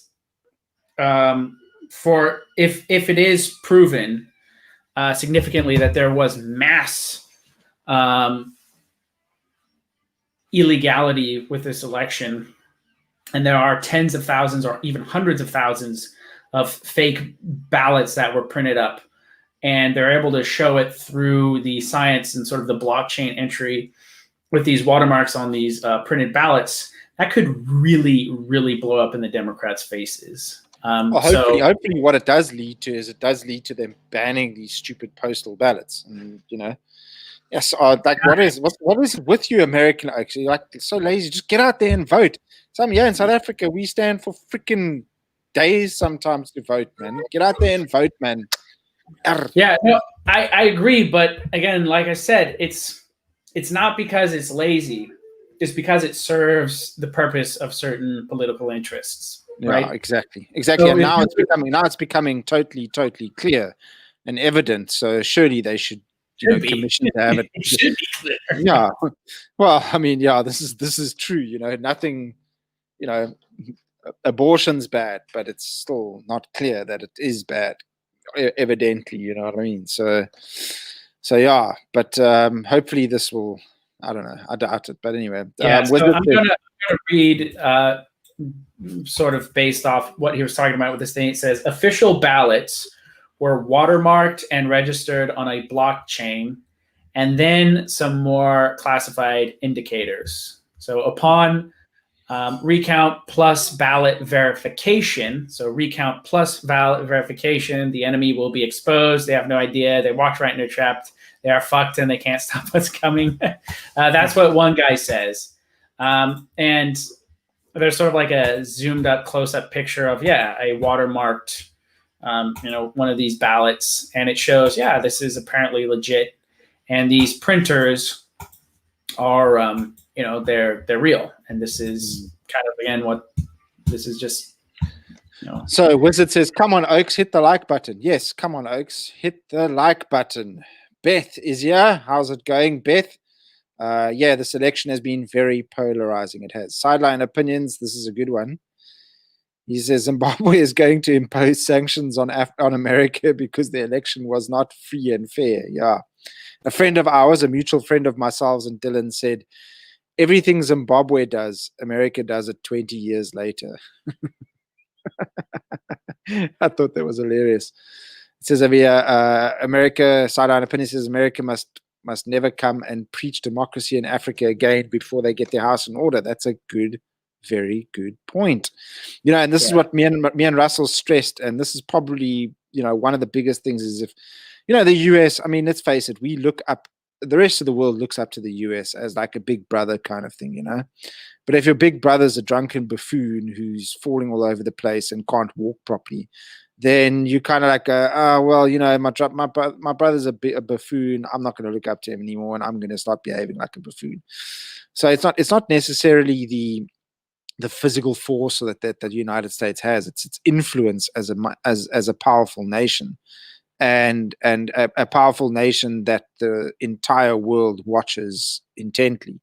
for if it is proven significantly that there was mass illegality with this election, and there are tens of thousands or even hundreds of thousands of fake ballots that were printed up, and they're able to show it through the science and sort of the blockchain entry with these watermarks on these printed ballots, that could really, really blow up in the Democrats' faces. Well, hopefully what it does lead to is them banning these stupid postal ballots. And, you know, yes, like what is with you, American? Actually, like, so lazy. Just get out there and vote. In South Africa, we stand for freaking days sometimes to vote, man. Get out there and vote, man. Arr. Yeah, no, I agree, but again, like I said, it's not because it's lazy. It's because it serves the purpose of certain political interests. Yeah, right? Exactly. So And now it's becoming totally clear and evident. So surely they should commission to have it. It should be clear. Yeah. Well, I mean, yeah, this is true. You know, nothing. You know, abortion's bad, but it's still not clear that it is bad. Evidently, you know what I mean. So yeah. But hopefully this will. I don't know. I doubt it. But anyway, yeah. So I'm gonna read. Sort of based off what he was talking about with this thing. It says official ballots were watermarked and registered on a blockchain, and then some more classified indicators. So upon recount plus ballot verification, the enemy will be exposed. They have no idea. They walked right into a trap. They are fucked and they can't stop what's coming. That's what one guy says. And there's sort of like a zoomed up, close up picture of, a watermarked, one of these ballots. And it shows, this is apparently legit. And these printers are, they're real. And this is kind of, again, this is just, So Wizard says, come on, Oaks, hit the like button. Yes, come on, Oaks, hit the like button. Beth is here. How's it going, Beth? This election has been very polarizing. It has. Sideline opinions. This is a good one. He says Zimbabwe is going to impose sanctions on America because the election was not free and fair. Yeah. A friend of ours, a mutual friend of myself and Dylan, said, everything Zimbabwe does, America does it 20 years later. I thought that was hilarious. It says over here, America, sideline opinion says America must never come and preach democracy in Africa again before they get their house in order. That's a very good point. And this is what me and Russell stressed, and this is probably, one of the biggest things is if, the US, I mean, let's face it, we look up, the rest of the world looks up to the US as like a big brother kind of thing, But if your big brother's a drunken buffoon who's falling all over the place and can't walk properly, then you kind of like, my brother's a buffoon. I'm not going to look up to him anymore, and I'm going to start behaving like a buffoon. So it's not necessarily the physical force that the United States has. It's its influence as a powerful nation, and a powerful nation that the entire world watches intently.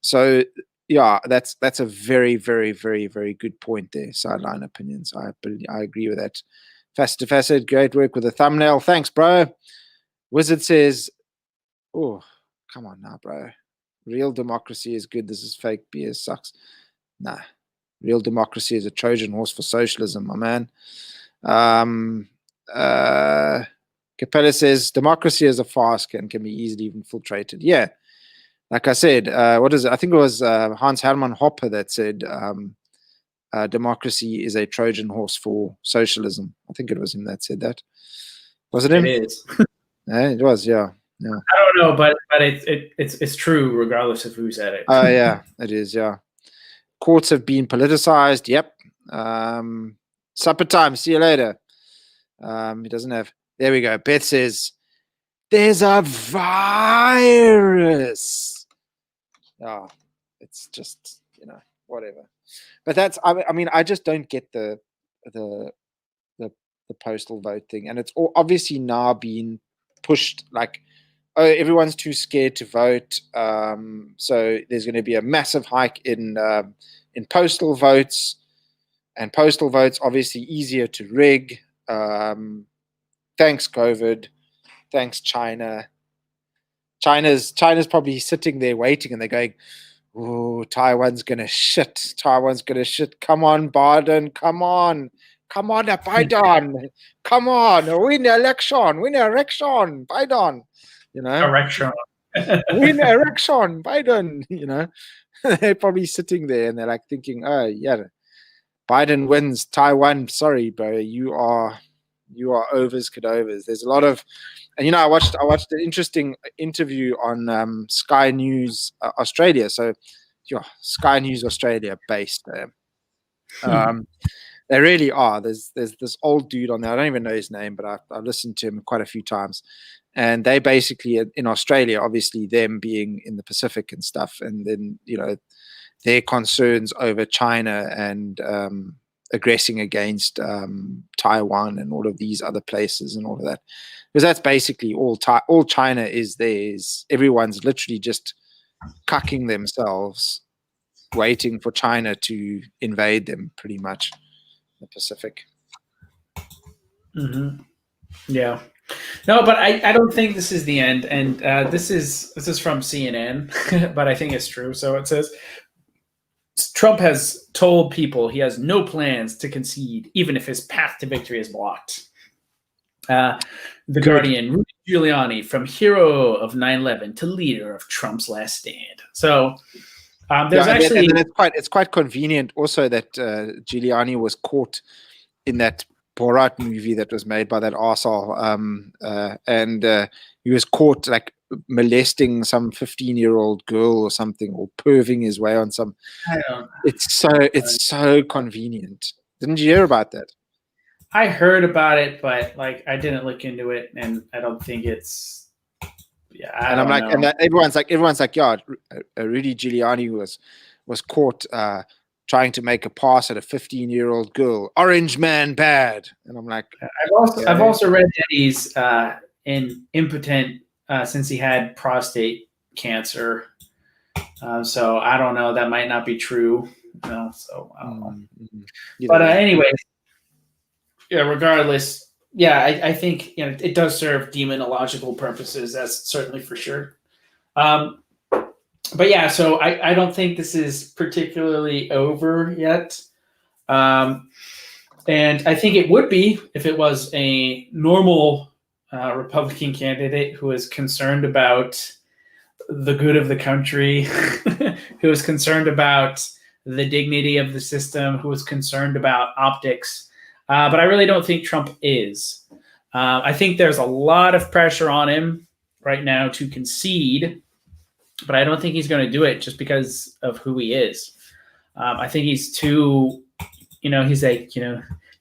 So that's a very good point there. Sideline opinions. I agree with that. Facet, great work with the thumbnail. Thanks, bro. Wizard says, oh, come on now, bro. Real democracy is good. This is fake. BS sucks. Nah. Real democracy is a Trojan horse for socialism, my man. Capella says, democracy is a farce and can be easily infiltrated. Yeah. like I said, what is it? I think it was Hans Hermann Hoppe that said democracy is a Trojan horse for socialism. I think it was him that said that. Was it him? It is. It was, yeah. I don't know, but it's true regardless of who said it. Oh yeah, it is, yeah. Courts have been politicized. Yep. Supper time. See you later. He doesn't have. There we go. Beth says, "There's a virus." Oh, it's just whatever. But that's. I mean, I just don't get the postal vote thing, and it's all obviously now being pushed like, oh, everyone's too scared to vote. So there's going to be a massive hike in postal votes, and postal votes obviously easier to rig. Thanks COVID, thanks China. China's probably sitting there waiting, and they're going, "Oh, Taiwan's gonna shit. Taiwan's gonna shit. Come on, Biden. Come on, Biden. Come on, win election, Biden." Erection. Win erection, Biden. They're probably sitting there and they're like thinking, "Oh yeah, Biden wins. Taiwan, sorry, bro, you are overs cadovers." There's a lot of, and I watched an interesting interview on Sky News Australia. So, Sky News Australia based there. They really are. There's this old dude on there. I don't even know his name, but I've listened to him quite a few times. And they basically, in Australia, obviously them being in the Pacific and stuff, and then their concerns over China and aggressing against Taiwan and all of these other places and all of that, because that's basically all China is. Everyone's literally just cucking themselves, waiting for China to invade them, pretty much, in the Pacific. Mm-hmm. Yeah. No, but I don't think this is the end. And this is from CNN, but I think it's true. So it says, Trump has told people he has no plans to concede, even if his path to victory is blocked. The Guardian, Rudy Giuliani, from hero of 9/11 to leader of Trump's last stand. So there's actually... And it's quite convenient also that Giuliani was caught in that Borat movie that was made by that arsehole, and he was caught like molesting some 15-year-old girl or something, or perving his way on some. It's so convenient. Didn't you hear about that? I heard about it, but like I didn't look into it, and I don't think it's. Yeah, and I'm like, know. And everyone's like, yeah, Rudy Giuliani was caught trying to make a pass at a 15-year-old girl. Orange man bad. And I'm like, I've also read that he's impotent since he had prostate cancer. So I don't know. That might not be true. So I don't know. Mm-hmm. But anyways, yeah. Regardless, yeah, I think it does serve demonological purposes. That's certainly for sure. But yeah, so I don't think this is particularly over yet. And I think it would be if it was a normal Republican candidate who is concerned about the good of the country, who is concerned about the dignity of the system, who is concerned about optics. But I really don't think Trump is. I think there's a lot of pressure on him right now to concede, but I don't think he's going to do it just because of who he is. I think he's too, he's like,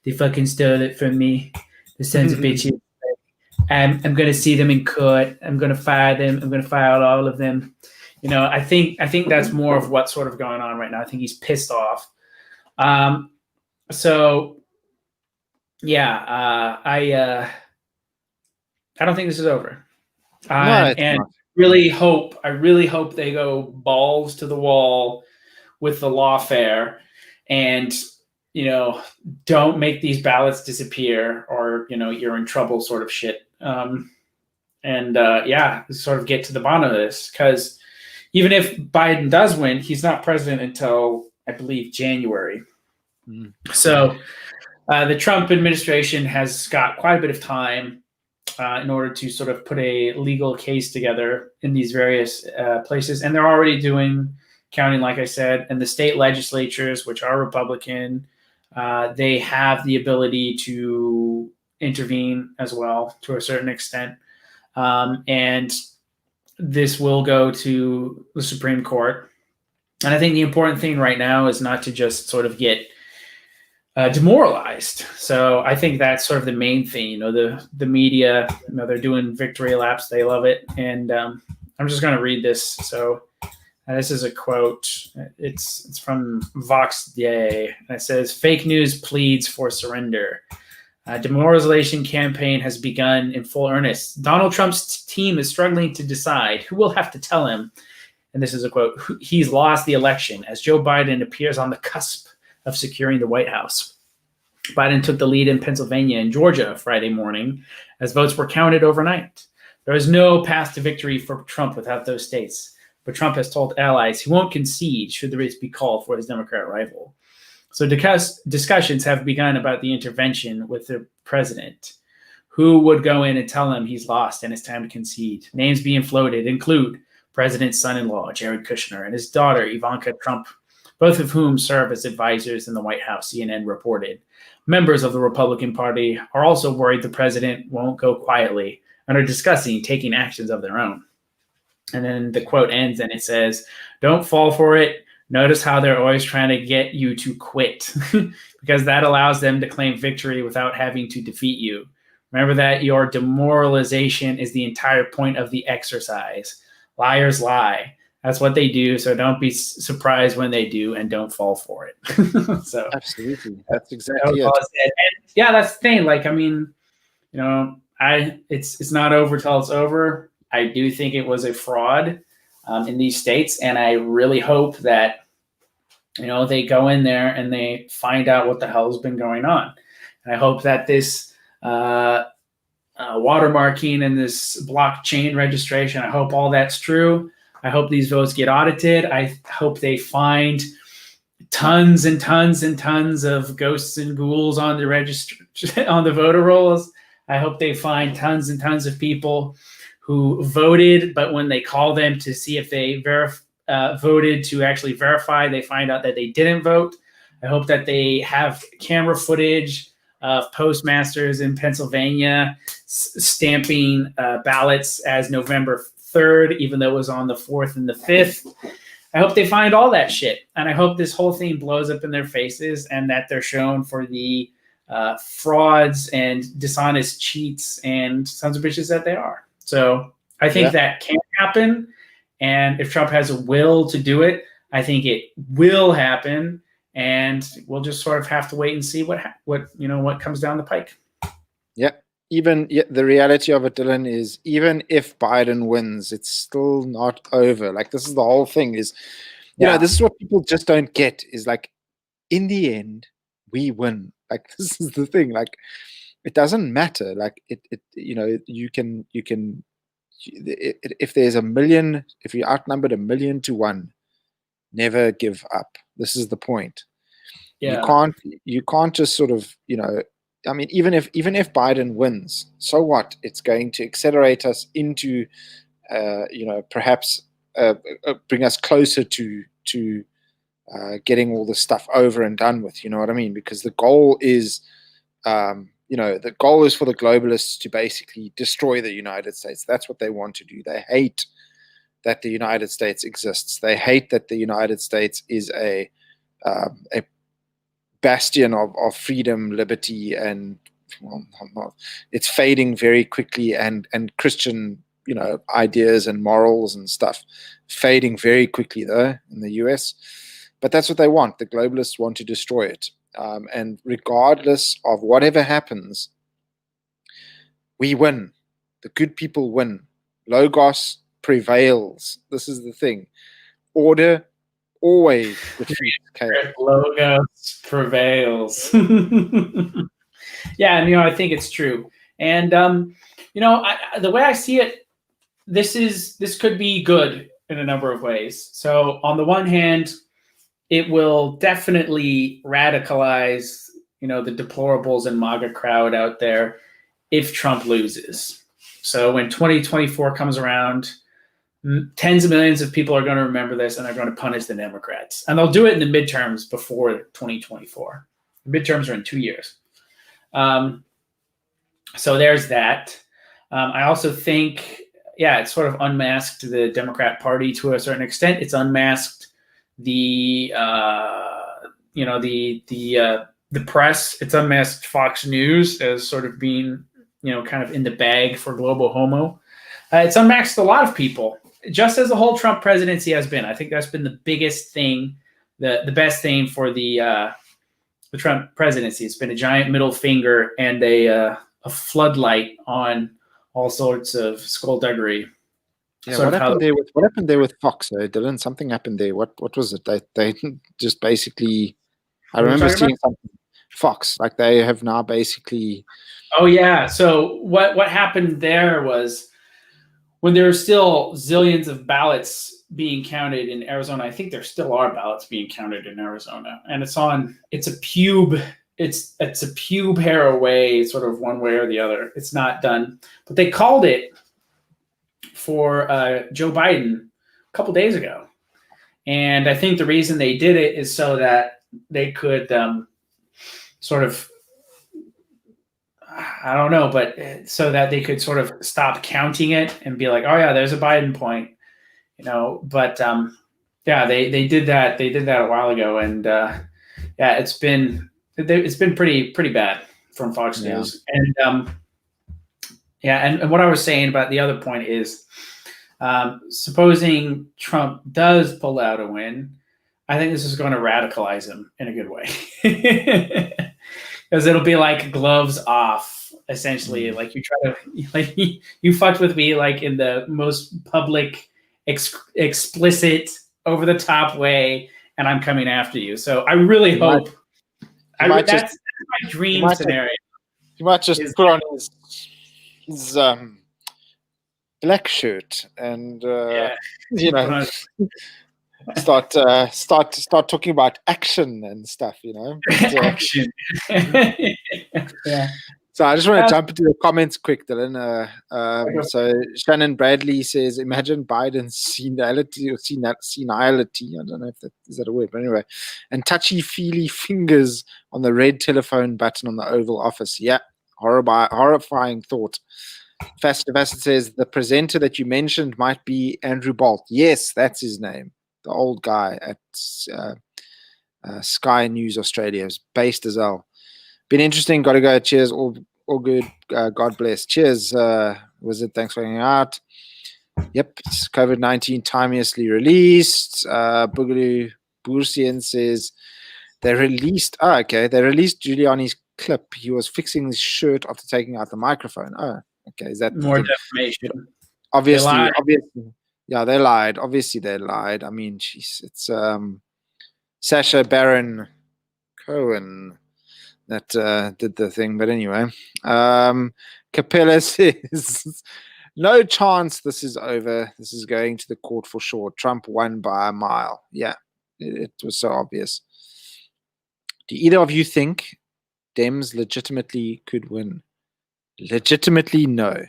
they fucking stole it from me. The sons of bitches. I'm going to see them in court. I'm going to fire them. I'm going to fire out all of them. I think that's more of what's sort of going on right now. I think he's pissed off. So yeah, I don't think this is over. And I really hope they go balls to the wall with the lawfare and, don't make these ballots disappear or, you're in trouble sort of shit. Sort of get to the bottom of this, because even if Biden does win, he's not president until, I believe, January. So the Trump administration has got quite a bit of time in order to sort of put a legal case together in these various places. And they're already doing counting, like I said, and the state legislatures, which are Republican, they have the ability to intervene as well to a certain extent. And this will go to the Supreme Court. And I think the important thing right now is not to just sort of get demoralized. So I think that's sort of the main thing. You know, the media, you know, they're doing victory laps. They love it. And I'm just going to read this. So this is a quote. It's from Vox Day. And it says, "Fake news pleads for surrender. Demoralization campaign has begun in full earnest. Donald Trump's team is struggling to decide who will have to tell him," and this is a quote, "he's lost the election as Joe Biden appears on the cusp of securing the White House." Biden took the lead in Pennsylvania and Georgia Friday morning as votes were counted overnight. There is no path to victory for Trump without those states, but Trump has told allies he won't concede should the race be called for his Democrat rival. So discussions have begun about the intervention with the president. Who would go in and tell him he's lost and it's time to concede? Names being floated include President's son-in-law, Jared Kushner, and his daughter, Ivanka Trump, both of whom serve as advisors in the White House, CNN reported. Members of the Republican Party are also worried the president won't go quietly and are discussing taking actions of their own. And then the quote ends and it says, "Don't fall for it. Notice how they're always trying to get you to quit because that allows them to claim victory without having to defeat you. Remember that your demoralization is the entire point of the exercise. Liars lie. That's what they do. So don't be surprised when they do and don't fall for it." So Absolutely. That's exactly it. And yeah, that's the thing. Like, I mean, you know, it's not over till it's over. I do think it was a fraud in these states. And I really hope that, you know, they go in there and they find out what the hell's been going on. And I hope that this watermarking and this blockchain registration, I hope all that's true. I hope these votes get audited. I hope they find tons and tons and tons of ghosts and ghouls on the on the voter rolls. I hope they find tons and tons of people who voted, but when they call them to see if they voted to actually verify, they find out that they didn't vote. I hope that they have camera footage of postmasters in Pennsylvania stamping ballots as November 3rd, even though it was on the 4th and the 5th. I hope they find all that shit. And I hope this whole thing blows up in their faces and that they're shown for the frauds and dishonest cheats and sons of bitches that they are. So I think that can happen. And if Trump has a will to do it, I think it will happen. And we'll just sort of have to wait and see what comes down the pike. Yeah. The reality of it, Dylan, is even if Biden wins, it's still not over. Like, this is the whole thing is, you know, this is what people just don't get is like, in the end, we win. Like, this is the thing. Like, it doesn't matter. Like, you know, you can, if there's a million, if you're outnumbered 1,000,000 to 1, never give up. This is the point. Yeah. You can't just sort of, you know, I mean, even if Biden wins, so what? It's going to accelerate us into, you know, perhaps bring us closer to getting all this stuff over and done with. You know what I mean? Because the goal is, you know, the goal is for the globalists to basically destroy the United States. That's what they want to do. They hate that the United States exists. They hate that the United States is a bastion of freedom, liberty, and it's fading very quickly, and Christian, you know, ideas and morals and stuff fading very quickly though in the US. But that's what they want. The globalists want to destroy it. And regardless of whatever happens, we win. The good people win. Logos prevails. This is the thing. Order always defeats chaos. Logos prevails. Yeah, and, you know, I think it's true. And, you know, the way I see it, this could be good in a number of ways. So on the one hand, it will definitely radicalize, you know, the deplorables and MAGA crowd out there if Trump loses. So when 2024 comes around, tens of millions of people are going to remember this, and they're going to punish the Democrats. And they'll do it in the midterms before 2024. The midterms are in 2 years. So there's that. I also think, it sort of unmasked the Democrat Party to a certain extent. It's unmasked the press. It's unmasked Fox News as sort of being, kind of in the bag for global homo. It's unmasked a lot of people, just as the whole Trump presidency has been. I think that's been the biggest thing, the best thing for the Trump presidency. It's been a giant middle finger and a floodlight on all sorts of skullduggery. Yeah, what happened there with Fox? Dylan, something happened there. What was it? They just basically. I remember seeing something. Fox, like they have now basically. Oh yeah. So what happened there was when there were still zillions of ballots being counted in Arizona. I think there still are ballots being counted in Arizona, and it's a pube. It's a pube hair away, sort of one way or the other. It's not done, but they called it for Joe Biden a couple days ago, and I think the reason they did it is so that they could sort of, I don't know, but so that they could sort of stop counting it and be like, oh yeah, there's a Biden point, But they did that. They did that a while ago, and it's been pretty bad from Fox News. And and what I was saying about the other point is, supposing Trump does pull out a win, I think this is going to radicalize him in a good way, because it'll be like gloves off, essentially. Like you fucked with me, like in the most public, explicit, over the top way, and I'm coming after you. So I really hope. That's my dream scenario. You might just put on his black shirt and start talking about action and stuff, Action. Yeah. So I just want to jump into the comments quick, Dylan. So Shannon Bradley says, imagine Biden's senility or senility. I don't know if is that a word, but anyway. And touchy-feely fingers on the red telephone button on the Oval Office. Yeah, horrifying thought. Facet says, the presenter that you mentioned might be Andrew Bolt. Yes, that's his name. The old guy at Sky News Australia. Is based as well. Been interesting. Got to go. Cheers. All good. God bless. Cheers. Wizard, thanks for hanging out. Yep. It's COVID-19 timelessly released. Boogaloo Bursian says they released. They released Giuliani's clip. He was fixing his shirt after taking out the microphone. Oh, okay. Is that more defamation? Obviously. Yeah, they lied. Obviously, they lied. I mean, jeez, it's Sacha Baron Cohen that did the thing. But anyway, Capella says, no chance this is over. This is going to the court for sure. Trump won by a mile. Yeah, it was so obvious. Do either of you think Dems legitimately could win? Legitimately, no.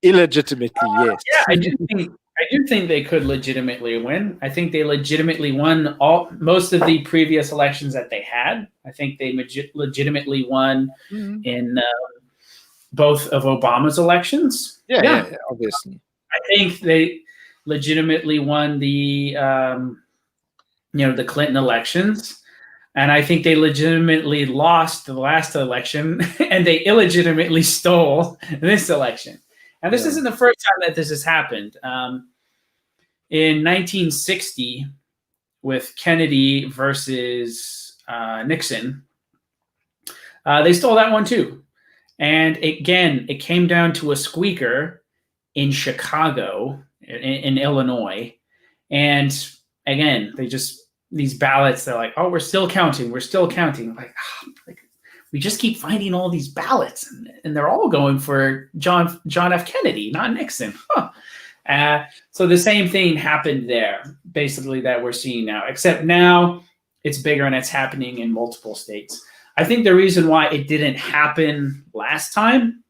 Illegitimately, yes. Yeah, I do think they could legitimately win. I think they legitimately won most of the previous elections that they had. I think they legitimately won in both of Obama's elections. Yeah, obviously. I think they legitimately won the the Clinton elections. And I think they legitimately lost the last election, and they illegitimately stole this election. And this isn't the first time that this has happened. In 1960, with Kennedy versus Nixon, they stole that one too. And again, it came down to a squeaker in Chicago, in Illinois. And again, these ballots, they're like, oh, we're still counting. Like we just keep finding all these ballots, and they're all going for John F. Kennedy, not Nixon. So the same thing happened there, basically, that we're seeing now, except now it's bigger and it's happening in multiple states. I think the reason why it didn't happen last time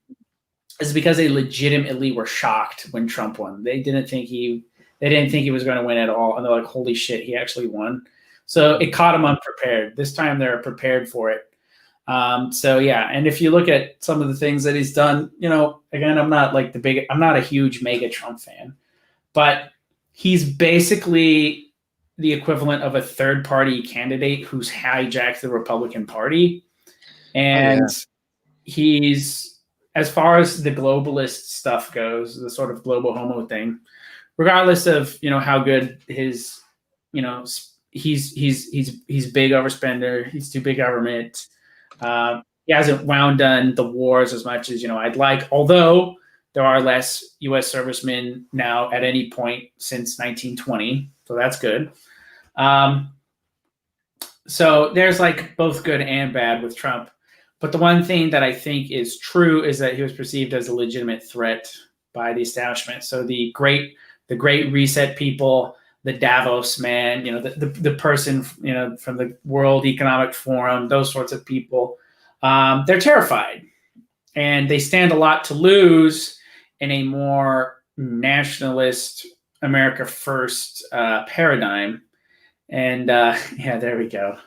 is because they legitimately were shocked when Trump won. They didn't think he was going to win at all, and they're like, "Holy shit, he actually won!" So it caught them unprepared. This time they're prepared for it. So yeah, and if you look at some of the things that he's done, again, I'm not a huge mega Trump fan, but he's basically the equivalent of a third party candidate who's hijacked the Republican Party. And he's, as far as the globalist stuff goes, the sort of global homo thing, regardless of, how good his, he's big overspender. He's too big government. He hasn't wound on the wars as much as, I'd like, although there are less U.S. servicemen now at any point since 1920. So that's good. So there's like both good and bad with Trump. But the one thing that I think is true is that he was perceived as a legitimate threat by the establishment. So the great reset people, the Davos man, the person, from the World Economic Forum, those sorts of people, they're terrified, and they stand a lot to lose in a more nationalist, America first paradigm. And there we go.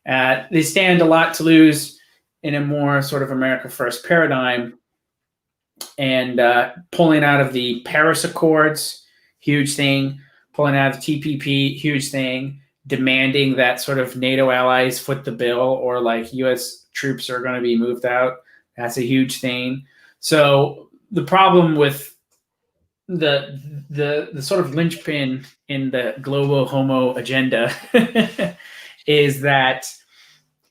They stand a lot to lose in a more sort of America first paradigm, and pulling out of the Paris Accords, huge thing. Pulling out of the TPP, huge thing. Demanding that sort of NATO allies foot the bill, or like U.S. troops are going to be moved out. That's a huge thing. So the problem with the sort of linchpin in the global homo agenda is that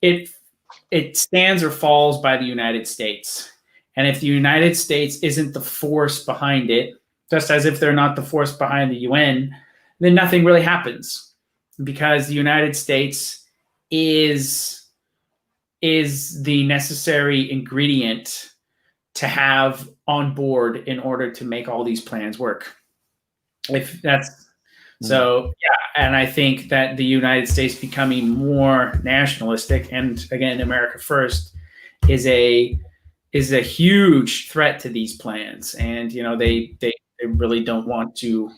it stands or falls by the United States. And if the United States isn't the force behind it, just as if they're not the force behind the UN, then nothing really happens, because the United States is the necessary ingredient to have on board in order to make all these plans work. If that's so, yeah. And I think that the United States becoming more nationalistic, and again, America first, is a huge threat to these plans. And they really don't want to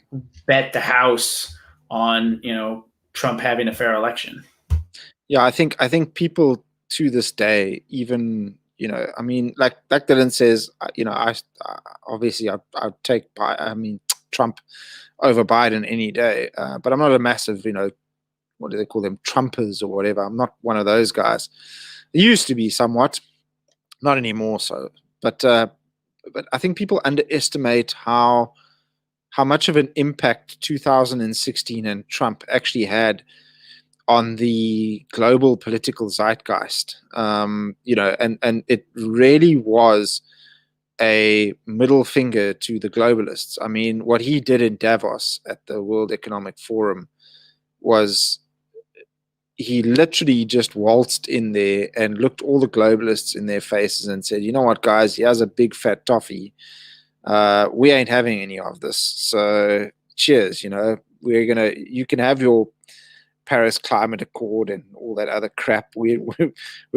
bet the house on Trump having a fair election. Yeah, I think people to this day, even I mean, like Dylan says, I obviously I'd take Trump over Biden any day, but I'm not a massive what do they call them, Trumpers or whatever. I'm not one of those guys. I used to be somewhat, not anymore. So, but I think people underestimate how much of an impact 2016 and Trump actually had on the global political zeitgeist. And it really was a middle finger to the globalists. I mean, what he did in Davos at the World Economic Forum was he literally just waltzed in there and looked all the globalists in their faces and said, "You know what, guys, here's a big fat toffee. We ain't having any of this. So cheers, you can have your Paris Climate Accord and all that other crap. We're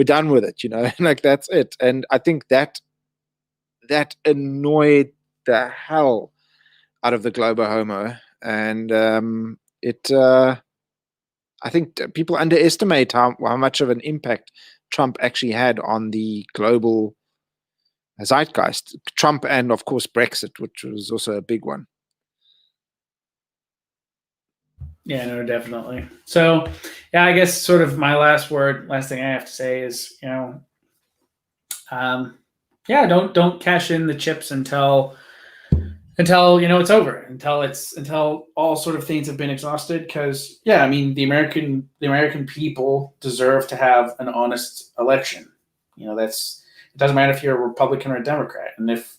done with it, like that's it." And I think that annoyed the hell out of the global homo. And I think people underestimate how much of an impact Trump actually had on the global zeitgeist. Trump and, of course, Brexit, which was also a big one. Yeah, no, definitely. So, yeah, I guess sort of my last thing I have to say is, don't cash in the chips until it's over, until all sort of things have been exhausted. Because I mean, the American people deserve to have an honest election. It doesn't matter if you're a Republican or a Democrat, and if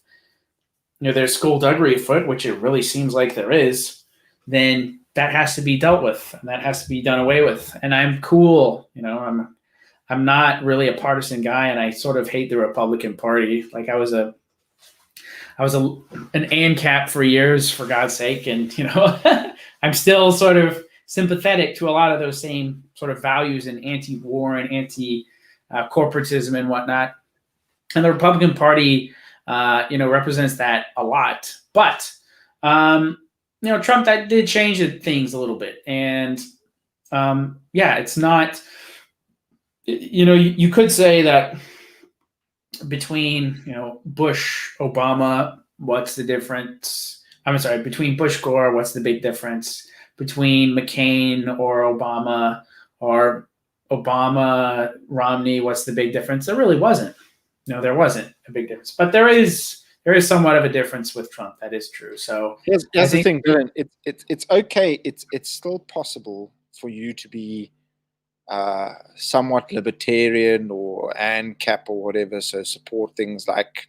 there's skullduggery afoot, which it really seems like there is, then that has to be dealt with, and that has to be done away with. And I'm cool, I'm not really a partisan guy, and I sort of hate the Republican Party. Like I was an ANCAP for years, for God's sake, and I'm still sort of sympathetic to a lot of those same sort of values and anti-war and anti-corporatism and whatnot. And the Republican Party, represents that a lot. But Trump, that did change things a little bit, and it's not. You could say that between Bush, Obama, what's the difference? I'm sorry, between Bush, Gore, what's the big difference? Between McCain or Obama, or Obama, Romney, what's the big difference? There really wasn't. No, there wasn't a big difference, but there is somewhat of a difference with Trump. That is true. So here's the thing, Dylan. It's okay. It's still possible for you to be somewhat libertarian or ANCAP or whatever, so support things like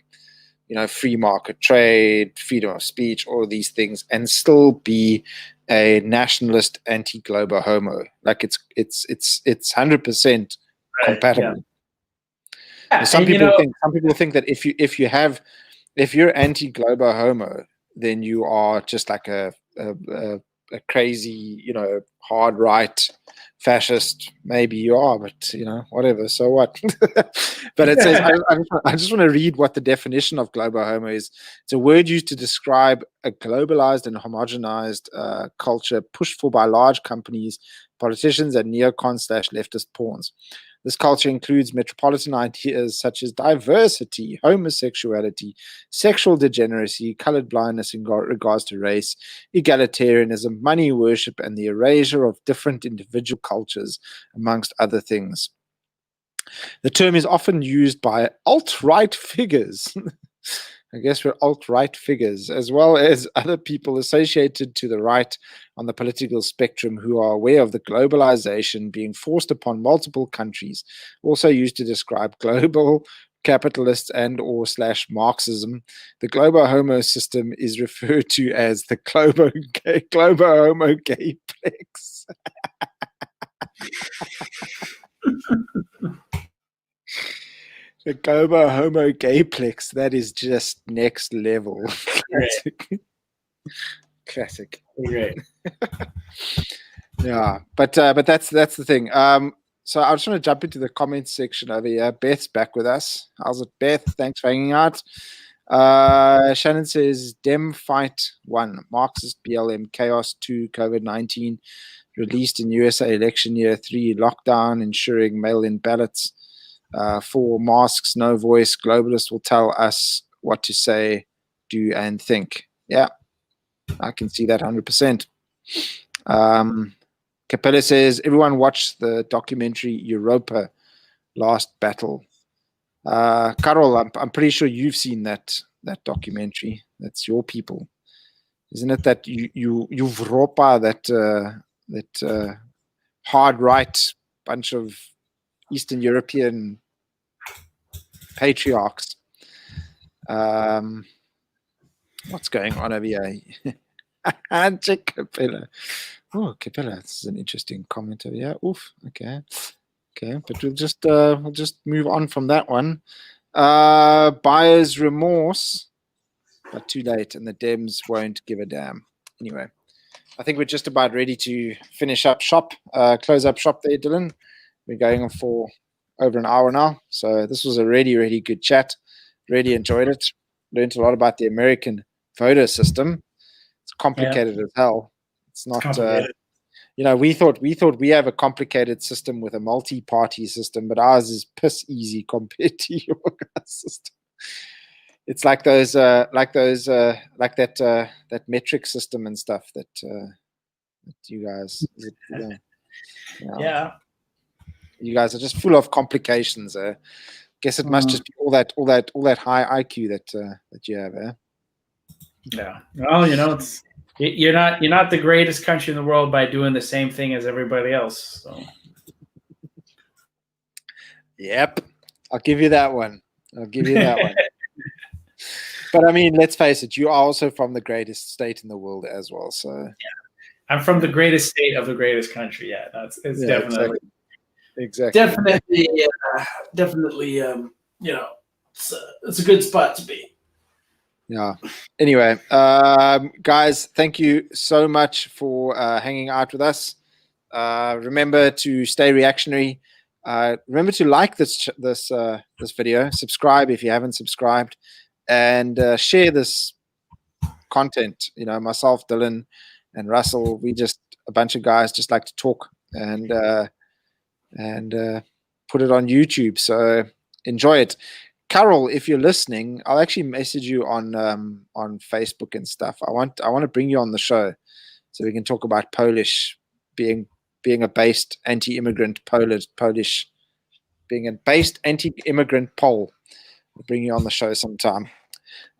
free market trade, freedom of speech, all of these things, and still be a nationalist anti-global homo. Like it's 100% compatible. Yeah. Some people think that if you're anti-global homo, then you are just like a crazy, hard right fascist. Maybe you are, but whatever. So what? But it says I just want to read what the definition of global homo is. It's a word used to describe a globalized and homogenized culture pushed for by large companies, politicians, and neocon/leftist pawns. This culture includes metropolitan ideas such as diversity, homosexuality, sexual degeneracy, colored blindness in regards to race, egalitarianism, money worship, and the erasure of different individual cultures, amongst other things. The term is often used by alt-right figures. I guess we're alt-right figures, as well as other people associated to the right on the political spectrum who are aware of the globalization being forced upon multiple countries, also used to describe global capitalists and/or /Marxism. The global homo system is referred to as the global homo gayplex. The global homo gayplex. That is just next level. Classic. Great. Yeah, but that's the thing. So I just want to jump into the comments section over here. Beth's back with us. How's it, Beth? Thanks for hanging out. Shannon says Dem Fight 1, Marxist BLM Chaos 2, COVID-19 released in USA election year 3, lockdown ensuring mail-in ballots. 4, masks, no voice. Globalists will tell us what to say, do, and think. Yeah, I can see that 100%. Capella says, everyone watch the documentary Europa Last Battle. Carol, I'm pretty sure you've seen that documentary. That's your people. Isn't it that Europa, that hard right bunch of Eastern European patriarchs? What's going on over here? Capella. Oh, Capella, this is an interesting comment over here. Oof. Okay, but we'll just move on from that one. Buyer's remorse, but too late, and the Dems won't give a damn. Anyway, I think we're just about ready to finish up shop, close up shop there, Dylan. We're going on for over an hour now, so this was a really, really good chat. Really enjoyed it. Learned a lot about the American voter system. It's complicated as hell. It's not, we thought we have a complicated system with a multi-party system, but ours is piss easy compared to your guys' system. It's like that metric system and stuff that you guys, yeah. You guys are just full of complications. Guess it must just be all that high IQ that you have. Yeah. Well, it's you're not the greatest country in the world by doing the same thing as everybody else. So. Yep, I'll give you that one. But I mean, let's face it, you are also from the greatest state in the world as well. So yeah, I'm from the greatest state of the greatest country. Yeah, it's definitely exactly. Definitely. It's a good spot to be. Yeah. Anyway, guys, thank you so much for hanging out with us. Remember to stay reactionary. Remember to like this video. Subscribe if you haven't subscribed. and share this content. You know, myself, Dylan, and Russell, we just a bunch of guys just like to talk and put it on YouTube. So enjoy it. Carol, if you're listening, I'll actually message you on Facebook and stuff. I want to bring you on the show so we can talk about Polish being a based anti-immigrant Polish being a based anti-immigrant Pole. I'll bring you on the show sometime.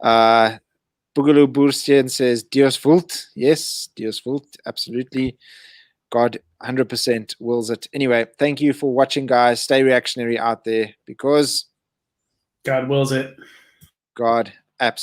Boogaloo Burstian says Dios vult. Yes, Dios vult, absolutely. God 100% wills it. Anyway, thank you for watching, guys. Stay reactionary out there because God wills it. God